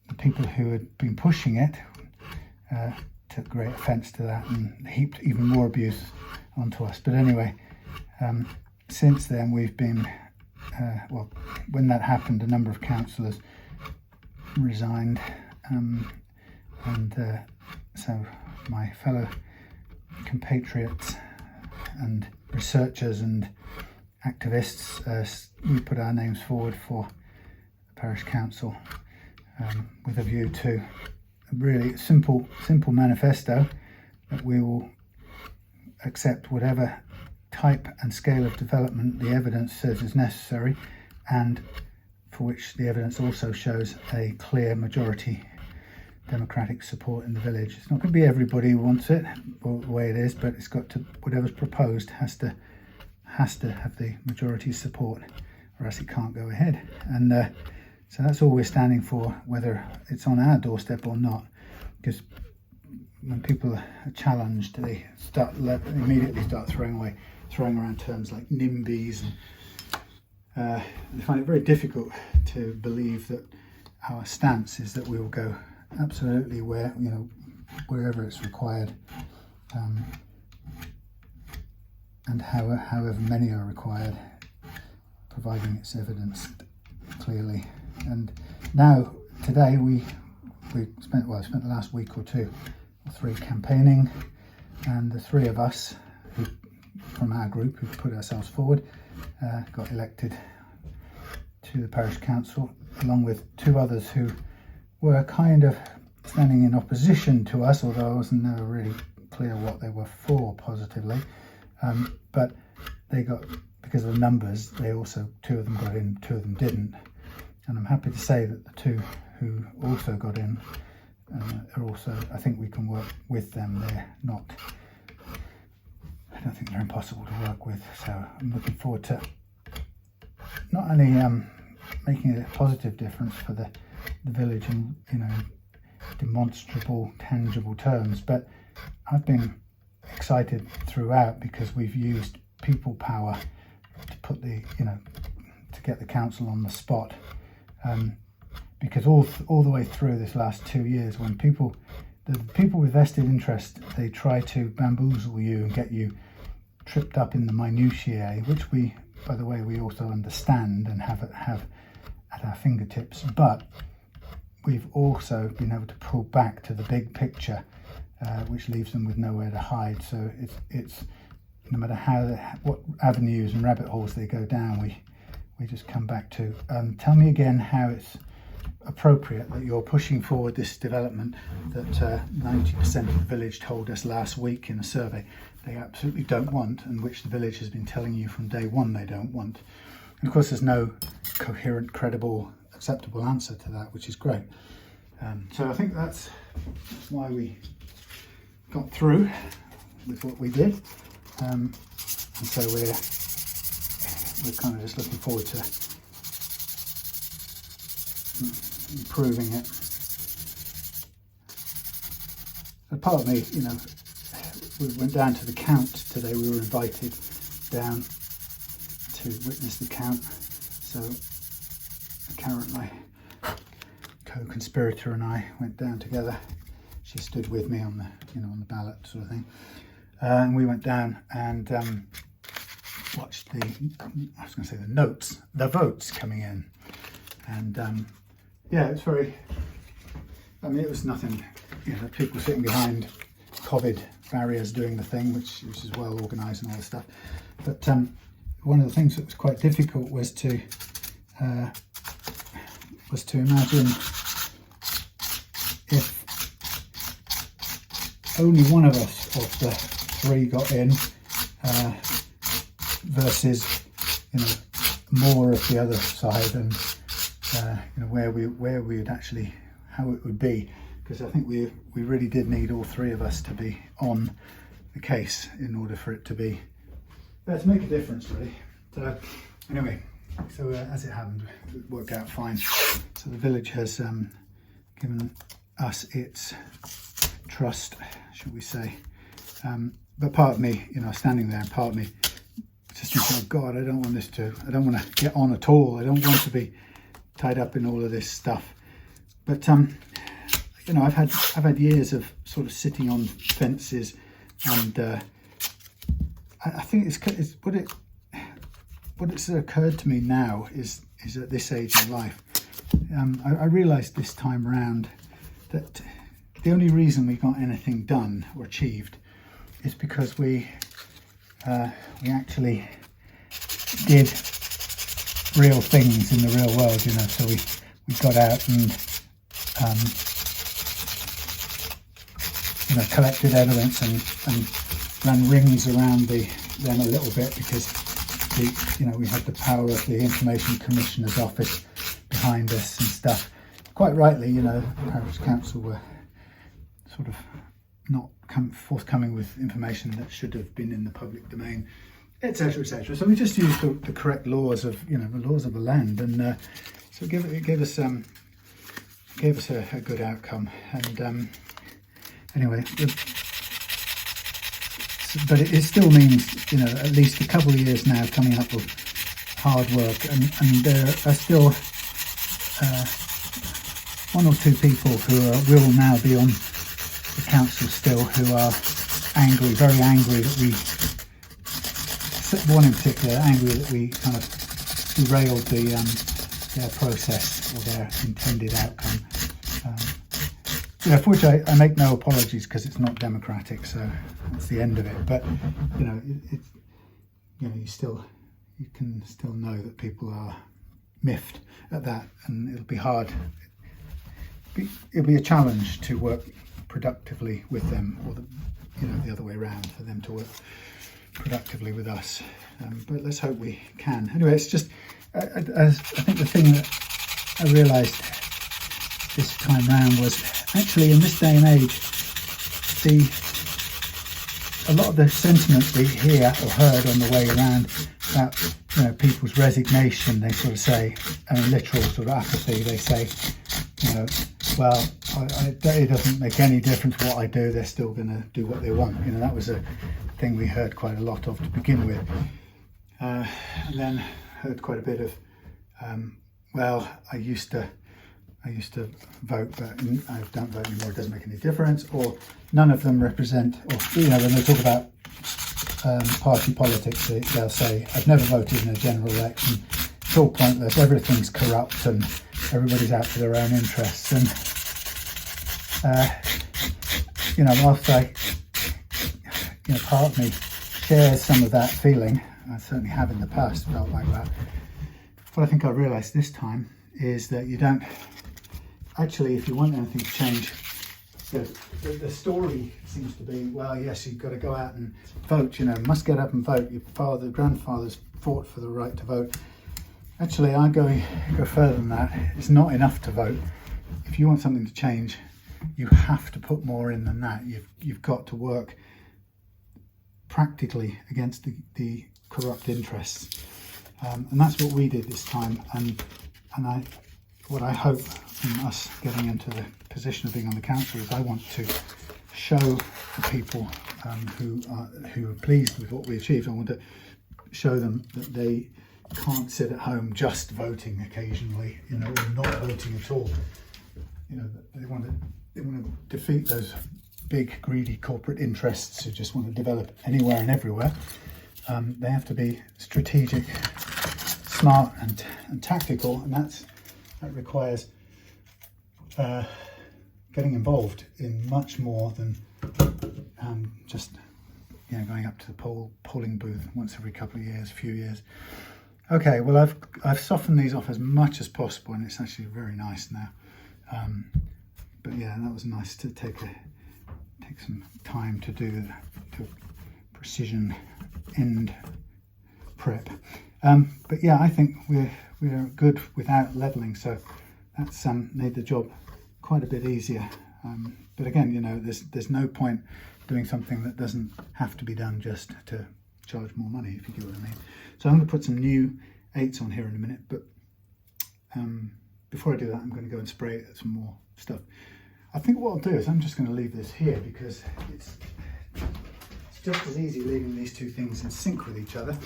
the people who had been pushing it took great offence to that and heaped even more abuse onto us. But anyway, since then we've been, when that happened, a number of councillors resigned, so my fellow compatriots and researchers and activists, we put our names forward for the parish council with a view to a really simple manifesto that we will accept whatever type and scale of development the evidence says is necessary, and for which the evidence also shows a clear majority democratic support in the village. It's not going to be everybody who wants it or the way it is, but it's got to, whatever's proposed has to have the majority support, or else it can't go ahead. And so that's all we're standing for, whether it's on our doorstep or not, because when people are challenged, they immediately start throwing around terms like NIMBYs, and they find it very difficult to believe that our stance is that we will go absolutely wherever it's required, and however many are required, providing it's evidenced clearly. And now today we spent the last week or two or three campaigning, and the three of us from our group who put ourselves forward got elected to the parish council, along with two others who were kind of standing in opposition to us, although I wasn't never really clear what they were for positively. But they got, because of the numbers, two of them got in, two of them didn't. And I'm happy to say that the two who also got in are also, I think we can work with them. They're not, I don't think they're impossible to work with. So I'm looking forward to not only making a positive difference for the village in demonstrable, tangible terms, but I've been excited throughout because we've used people power to put to get the council on the spot, because all the way through this last 2 years, when the people with vested interest, they try to bamboozle you and get you tripped up in the minutiae, which we, by the way, we also understand and have at our fingertips, but we've also been able to pull back to the big picture, which leaves them with nowhere to hide. So it's no matter what avenues and rabbit holes they go down, we just come back to. Tell me again how it's appropriate that you're pushing forward this development that 90% of the village told us last week in a survey they absolutely don't want, and which the village has been telling you from day one they don't want. And of course there's no coherent, credible, acceptable answer to that, which is great. So I think that's why we got through with what we did, and so we're kind of just looking forward to improving it. A part of me, we went down to the count today. We were invited down to witness the count. So Karen, my co-conspirator, and I went down together. She stood with me on the ballot sort of thing, and we went down and watched the votes coming in, and it's very. It was nothing. People sitting behind COVID barriers doing the thing, which is well organised and all this stuff. But one of the things that was quite difficult was to imagine if only one of us of the three got in, versus more of the other side, and where we would actually, how it would be, because I think we really did need all three of us to be on the case in order for it to be to make a difference, really. So anyway, as it happened, it worked out fine. So the village has given us its trust, should we say. But part of me, standing there, part of me just thinking, oh God, I don't want to get on at all. I don't want to be tied up in all of this stuff. But you know, I've had years of sort of sitting on fences, and I think it's what it's occurred to me now is at this age in life, I realised this time round that the only reason we got anything done or achieved is because we actually did real things in the real world, you know. So we got out and you know, collected evidence and ran rings around them a little bit, because we had the power of the Information Commissioner's office behind us and stuff. Quite rightly, you know, the Parish Council were sort of not forthcoming with information that should have been in the public domain, etc., etc. So we just used the correct laws of, you know, the laws of the land, and so it gave us a good outcome. And anyway, but it still means, you know, at least a couple of years now coming up with hard work, and there are still one or two people who will now be on the council still, who are angry, very angry that we, one in particular, angry that we kind of derailed their process or their intended outcome. You know, for which I make no apologies, because it's not democratic, so that's the end of it. But you know, you know, you can still know that people are miffed at that, and it'll be hard. It'll be a challenge to work productively with them, or the other way around, for them to work productively with us. But let's hope we can. Anyway, it's just I think the thing that I realised this time round was, actually, in this day and age, a lot of the sentiment we hear or heard on the way around about, you know, people's resignation, they sort of say, and literal sort of apathy, they say, you know, well, it doesn't make any difference what I do, they're still going to do what they want. You know, that was a thing we heard quite a lot of to begin with. And then heard quite a bit of, well, I used to vote, but I don't vote anymore, it doesn't make any difference, or none of them represent, or, you know, when they talk about party politics, they'll say, I've never voted in a general election, it's all pointless, everything's corrupt and everybody's out for their own interests. And you know, whilst you know, part of me shares some of that feeling, I certainly have in the past felt like that. What I think I realised this time is that you don't actually, if you want anything to change, the story seems to be, well, yes, you've got to go out and vote, you know, must get up and vote. Your grandfathers fought for the right to vote. Actually, I go further than that. It's not enough to vote. If you want something to change, you have to put more in than that. You've got to work practically against the corrupt interests, and that's what we did this time. And what I hope from us getting into the position of being on the council is, I want to show the people who are pleased with what we achieved. I want to show them that they can't sit at home just voting occasionally, you know, or not voting at all. You know, they want to defeat those big greedy corporate interests who just want to develop anywhere and everywhere. They have to be strategic, smart, and tactical, and that requires getting involved in much more than just, you know, going up to the polling booth once every couple of years, few years. Okay, well, I've softened these off as much as possible, and it's actually very nice now. But yeah, that was nice to take some time to do the precision end prep. But yeah, I think we're good without leveling, so that's made the job quite a bit easier. But again, you know, there's no point doing something that doesn't have to be done just to charge more money, if you get what I mean. So I'm going to put some new 8s on here in a minute, but before I do that, I'm going to go and spray some more stuff. I think what I'll do is I'm just going to leave this here, because it's just as easy leaving these two things in sync with each other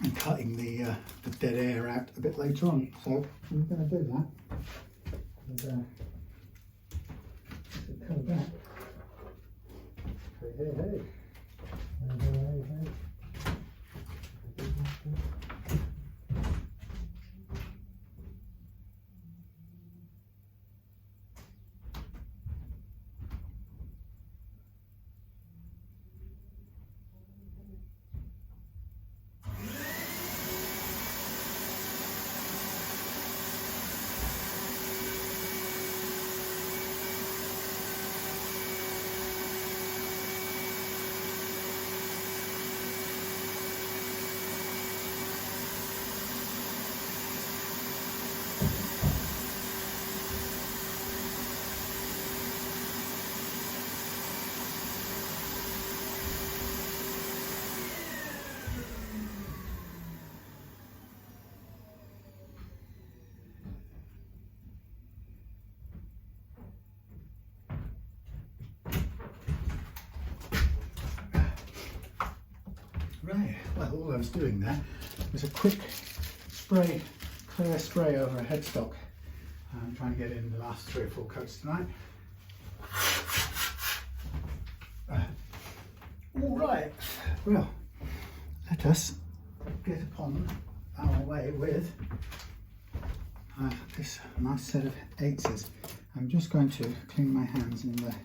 and cutting the dead air out a bit later on. So I'm going to do that. And, come back. Hey, hey, hey. Hey, hey, hey. Right, well, all I was doing there was a quick spray, clear spray over a headstock. I'm trying to get in the last 3 or 4 coats tonight. All right, well, let us get upon our way with this nice set of 8s. I'm just going to clean my hands in the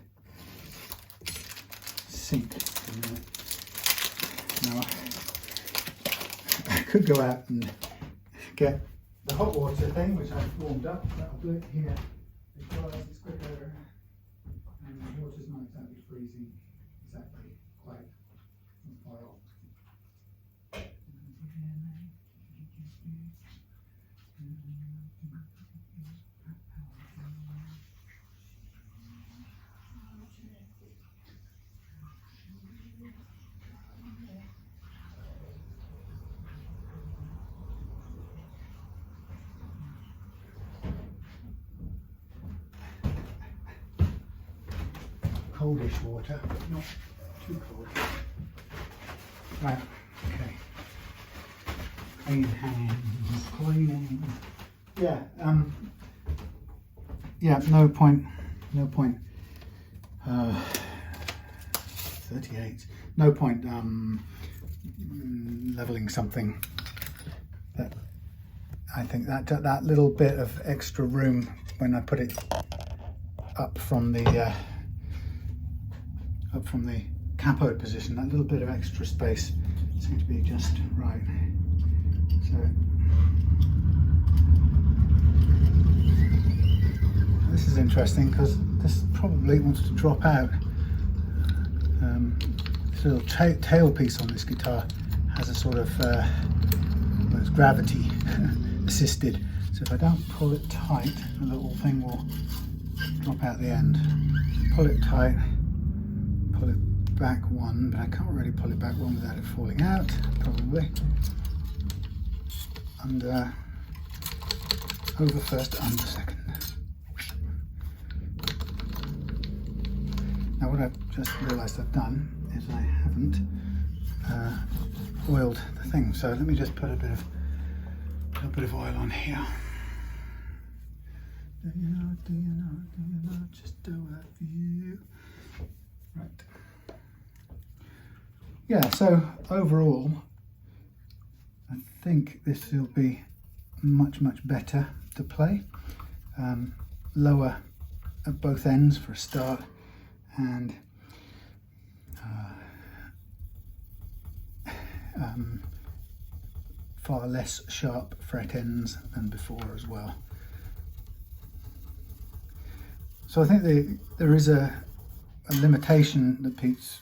sink for a minute. Now, I could go out and get the hot water thing, which I've warmed up. That'll do it here because it's quicker and the water's not exactly freezing exactly quite hot. Coldish water, but not too cold. Right, okay. Clean hands, cleaning. Yeah, yeah, no point. 38. No point leveling something that I think that little bit of extra room when I put it up from the cathode position, that little bit of extra space seems to be just right. So this is interesting because this probably wants to drop out. This little tail piece on this guitar has a sort of it's gravity assisted. So if I don't pull it tight, the little thing will drop out the end. Pull it tight. Pull it back one, but I can't really pull it back one without it falling out, probably. Under, over first, under second. Now what I've just realised I've done is I haven't oiled the thing, so let me just put a bit of oil on here. Do you know, just do it for you. Right. Yeah, so overall, I think this will be much better to play. Lower at both ends for a start, and far less sharp fret ends than before as well. So I think there is a limitation that Pete's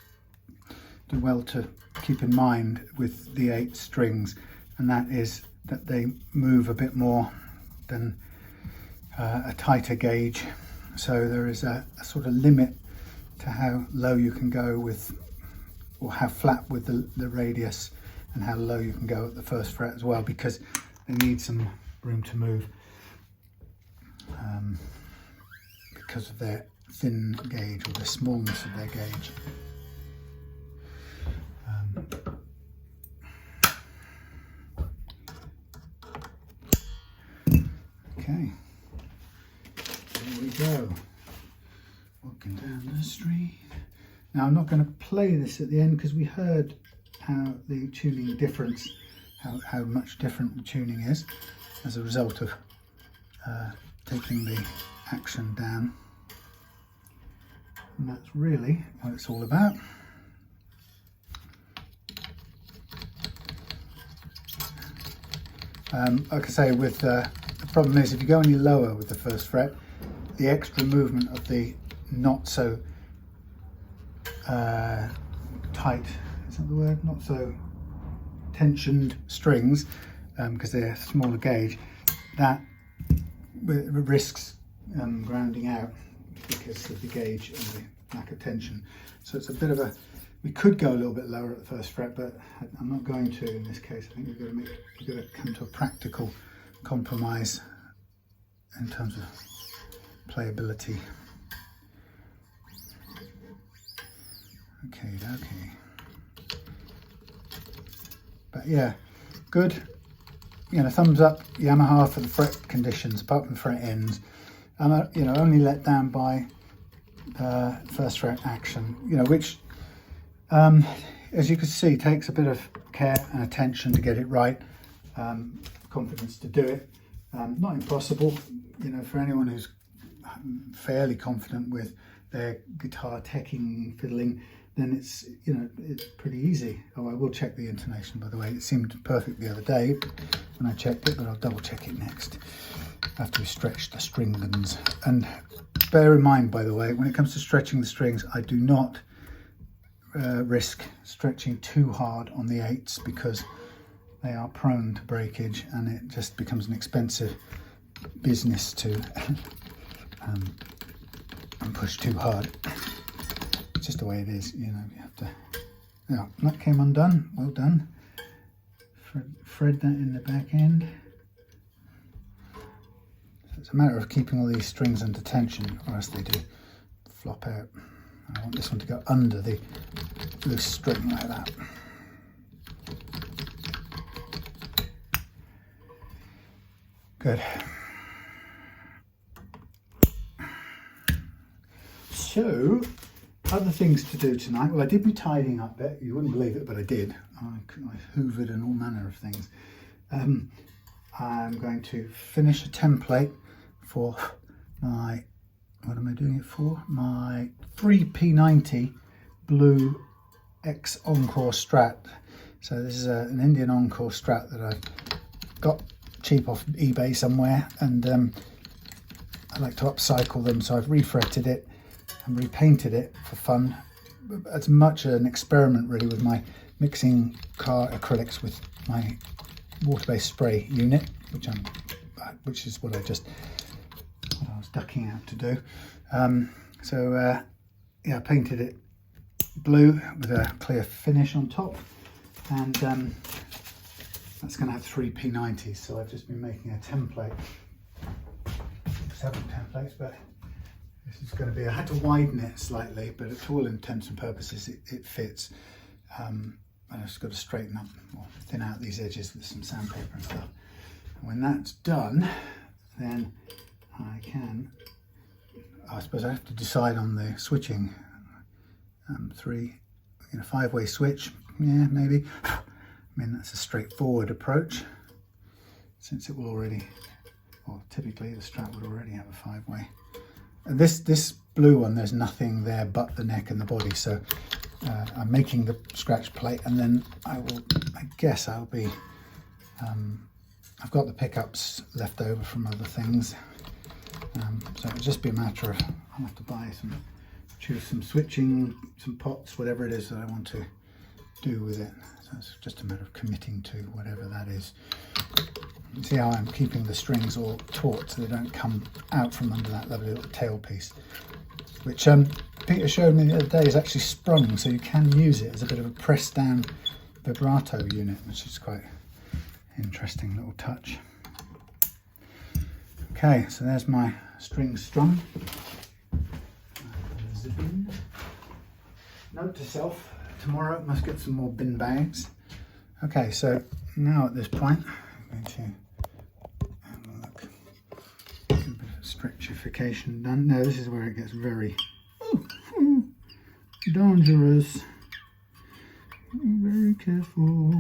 do well to keep in mind with the 8 strings, and that is that they move a bit more than a tighter gauge. So there is a sort of limit to how low you can go with, or how flat with the radius, and how low you can go at the first fret as well, because they need some room to move because of their thin gauge, or the smallness of their gauge. Okay, here we go. Walking down the street. Now I'm not going to play this at the end because we heard how the tuning difference, how much different the tuning is as a result of taking the action down. And that's really what it's all about. Like I say, with the problem is if you go any lower with the first fret, the extra movement of the not so tight, is that the word? Not so tensioned strings, because they're smaller gauge, that risks grounding out because of the gauge and the lack of tension. So it's a bit of a, we could go a little bit lower at the first fret, but I'm not going to in this case. I think we've got to come to a practical compromise in terms of playability. Okay. But yeah, good. You know, thumbs up Yamaha for the fret conditions, apart from fret ends. And you know, only let down by first fret action. You know, which, as you can see, takes a bit of care and attention to get it right. Confidence to do it. Not impossible. You know, for anyone who's fairly confident with their guitar teching, fiddling, then it's, you know, it's pretty easy. Oh, I will check the intonation, by the way. It seemed perfect the other day when I checked it, but I'll double check it next after we stretch the strings. And bear in mind, by the way, when it comes to stretching the strings, I do not risk stretching too hard on the 8s because they are prone to breakage and it just becomes an expensive business to and push too hard. It's just the way it is, you know. You have to. Yeah, that came undone. Well done. Thread that in the back end. So it's a matter of keeping all these strings under tension, or else they do flop out. I want this one to go under the loose string like that. Good. So, other things to do tonight. Well, I did my tidying up bit. You wouldn't believe it, but I did. I hoovered and all manner of things. I'm going to finish a template for my, what am I doing it for? My 3P90 Blue X Encore Strat. So this is an Indian Encore Strat that I got cheap off eBay somewhere, and I like to upcycle them, so I've refretted it and repainted it for fun. It's much an experiment really with my mixing car acrylics with my water-based spray unit, which is what I was ducking out to do. Yeah, I painted it blue with a clear finish on top, and that's going to have 3P90s. So I've just been making a template, several templates, but this is going to be, I had to widen it slightly, but to all intents and purposes it fits. I just got to straighten up or thin out these edges with some sandpaper and stuff. And when that's done, then I suppose I have to decide on the switching. 5-way switch, yeah, maybe. I mean, that's a straightforward approach, since it will already, or typically the Strat would already have a 5-way. And this blue one, there's nothing there but the neck and the body, so I'm making the scratch plate, and then I guess I'll be, I've got the pickups left over from other things, so it'll just be a matter of, I'll have to choose some switching, some pots, whatever it is that I want to do with it. So it's just a matter of committing to whatever that is. You see how I'm keeping the strings all taut so they don't come out from under that lovely little tail piece, which Peter showed me the other day is actually sprung, so you can use it as a bit of a pressed down vibrato unit, which is quite an interesting little touch. Okay, so there's my strings strung. Zip in. Note to self, tomorrow must get some more bin bags. Okay, so now at this point, I'm going to have a look. stretchification done. Now this is where it gets very dangerous. Very careful.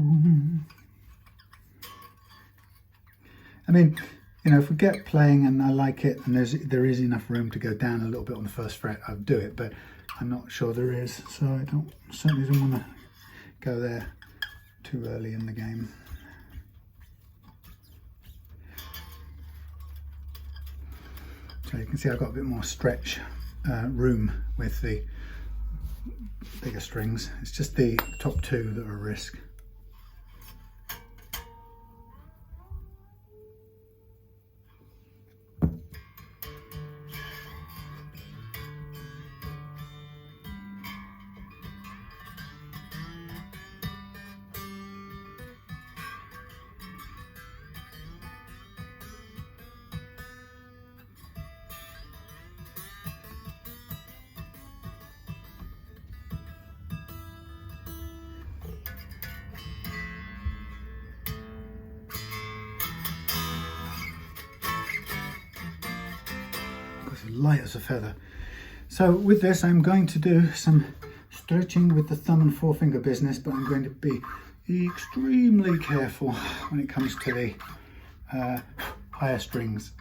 I mean, you know, if we get playing and I like it and there is enough room to go down a little bit on the first fret, I'll do it, but I'm not sure there is, so I certainly don't want to go there too early in the game. So you can see I've got a bit more stretch room with the bigger strings. It's just the top two that are a risk. Light as a feather. So with this I'm going to do some stretching with the thumb and forefinger business, but I'm going to be extremely careful when it comes to the higher strings,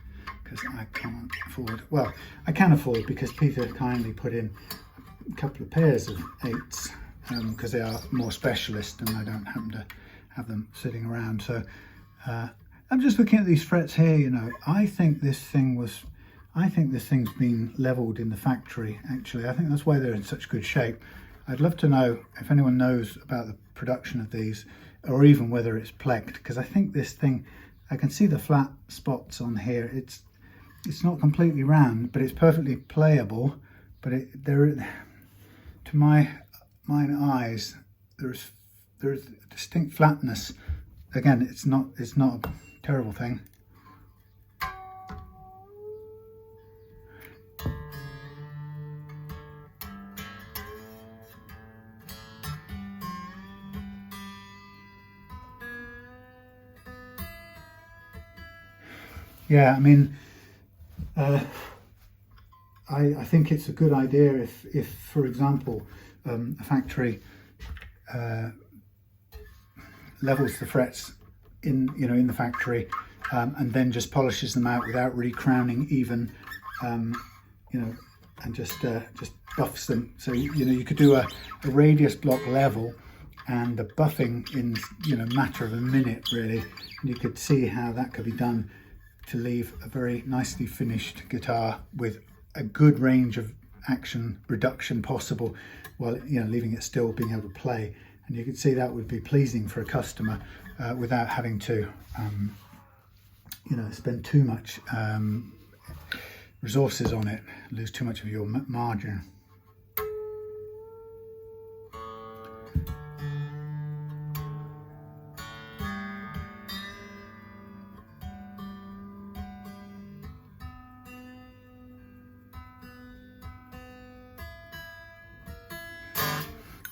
because I can't afford, well, I can afford because Peter kindly put in a couple of pairs of 8s because they are more specialist and I don't happen to have them sitting around. So I'm just looking at these frets here, you know, I think this thing's been leveled in the factory, actually. I think that's why they're in such good shape. I'd love to know if anyone knows about the production of these, or even whether it's plecked, because I think this thing, I can see the flat spots on here. It's not completely round, but it's perfectly playable. But to my eyes, there's a distinct flatness. Again, it's not a terrible thing. Yeah, I mean, I think it's a good idea if for example, a factory levels the frets in the factory and then just polishes them out without really crowning even, and just buffs them. So you could do a radius block level and the buffing in matter of a minute really, and you could see how that could be done to leave a very nicely finished guitar with a good range of action reduction possible, while leaving it still being able to play. And you can see that would be pleasing for a customer without having to spend too much resources on it, lose too much of your margin.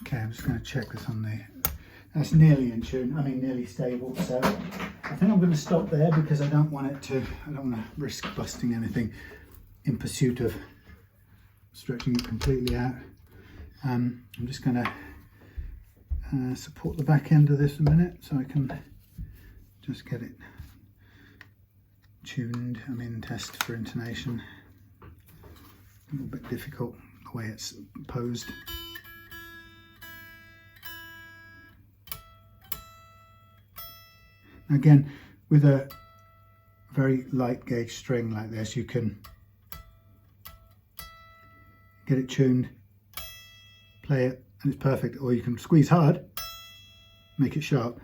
Okay, I'm just going to check this on the, that's nearly in tune, I mean nearly stable, so I think I'm going to stop there because I don't want to risk busting anything in pursuit of stretching it completely out. I'm just going to support the back end of this a minute so I can just get it tuned, test for intonation. A little bit difficult the way it's posed. Again, with a very light gauge string like this, you can get it tuned, play it, and it's perfect. Or you can squeeze hard, make it sharp.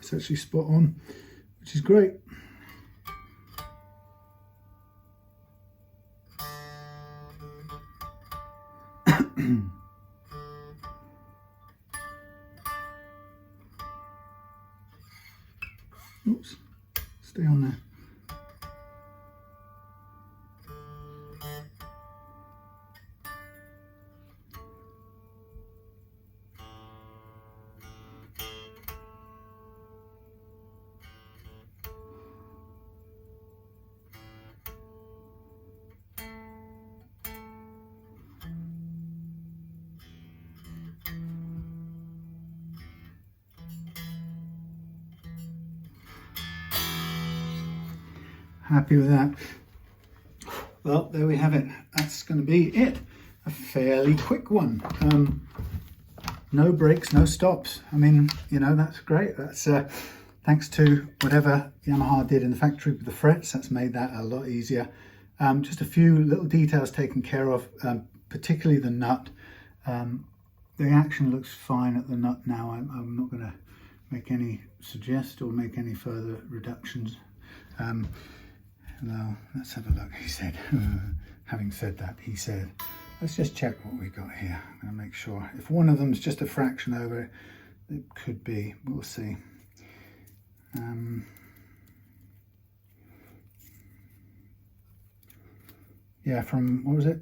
It's actually spot on, which is great. Oops, stay on there. happy with that. Well, there we have it. That's going to be it. A fairly quick one. No breaks, no stops. I mean, you know, that's great. That's thanks to whatever Yamaha did in the factory with the frets. That's made that a lot easier. Just a few little details taken care of, particularly the nut. The action looks fine at the nut now. I'm not going to make any suggest or make any further reductions. Well, let's have a look. He said, having said that, he said, let's just check what we got here. I'm going to make sure. If one of them's just a fraction over, it could be. We'll see. Yeah, from, what was it?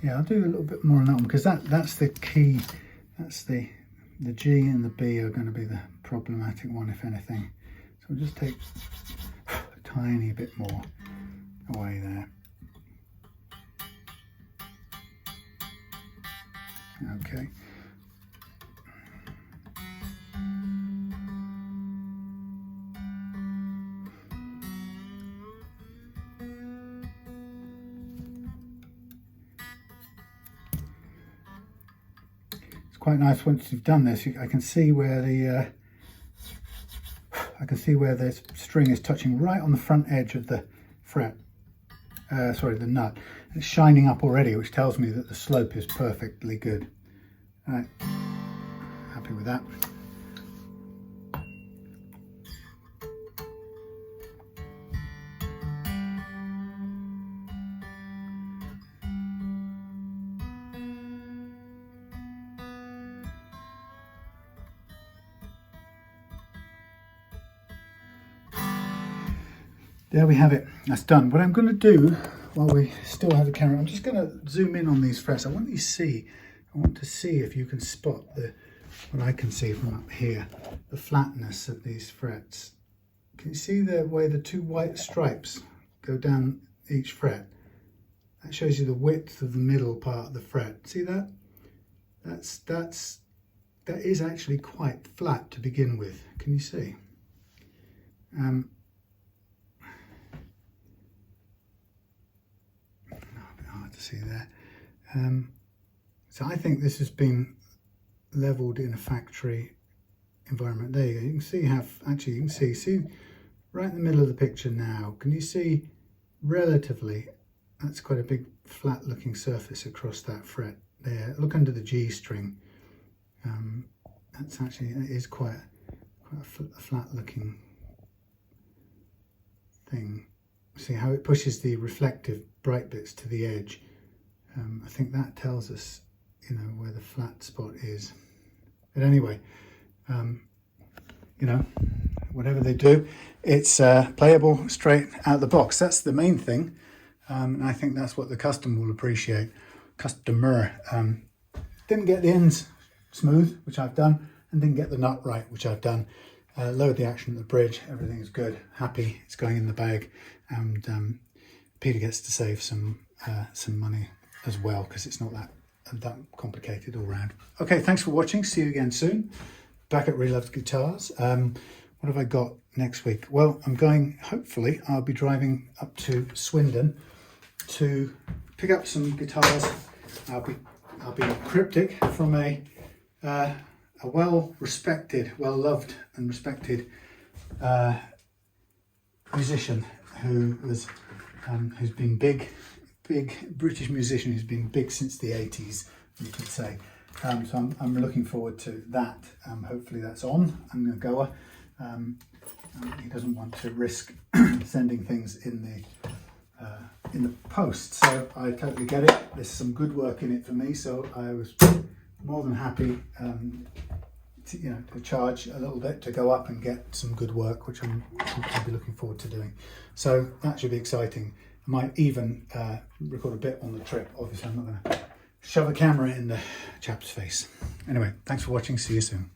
Yeah, I'll do a little bit more on that one because that's the key. That's the G and the B are going to be the problematic one, if anything. So we'll just take a tiny bit more away there. Okay. Quite nice once you've done this. I can see where the string is touching right on the front edge of the fret. Sorry, the nut. It's shining up already, which tells me that the slope is perfectly good. All right, happy with that. There we have it. That's done. What I'm going to do while we still have the camera, I'm just going to zoom in on these frets. I want to see if you can spot what I can see from up here, the flatness of these frets. Can you see the way the two white stripes go down each fret? That shows you the width of the middle part of the fret. See that? That is actually quite flat to begin with. Can you see? To see there. So I think this has been leveled in a factory environment. There you go. You can see how, actually you can see right in the middle of the picture now. Can you see relatively, that's quite a big flat looking surface across that fret there. Look under the G string. That's actually, it is quite a flat looking thing. See how it pushes the reflective bright bits to the edge. I think that tells us, you know, where the flat spot is. But anyway, you know, whatever they do, it's playable straight out the box. That's the main thing, and I think that's what the customer will appreciate. Customer didn't get the ends smooth, which I've done, and didn't get the nut right, which I've done. Lowered the action at the bridge. Everything is good. Happy. It's going in the bag, and Peter gets to save some money as well because it's not that complicated all round. Okay, thanks for watching. See you again soon. Back at Reloved Guitars. What have I got next week? Well, I'm going. Hopefully, I'll be driving up to Swindon to pick up some guitars. I'll be cryptic from a well-respected, well-loved and respected musician who's been big British musician who's been big since the 80s, you could say. So I'm looking forward to that. Hopefully that's on. I'm going to go. He doesn't want to risk sending things in the post, so I totally get it. There's some good work in it for me, so I was more than happy to charge a little bit to go up and get some good work, which I'll be looking forward to doing. So that should be exciting. I might even record a bit on the trip. Obviously I'm not going to shove a camera in the chap's face. Anyway, thanks for watching. See you soon.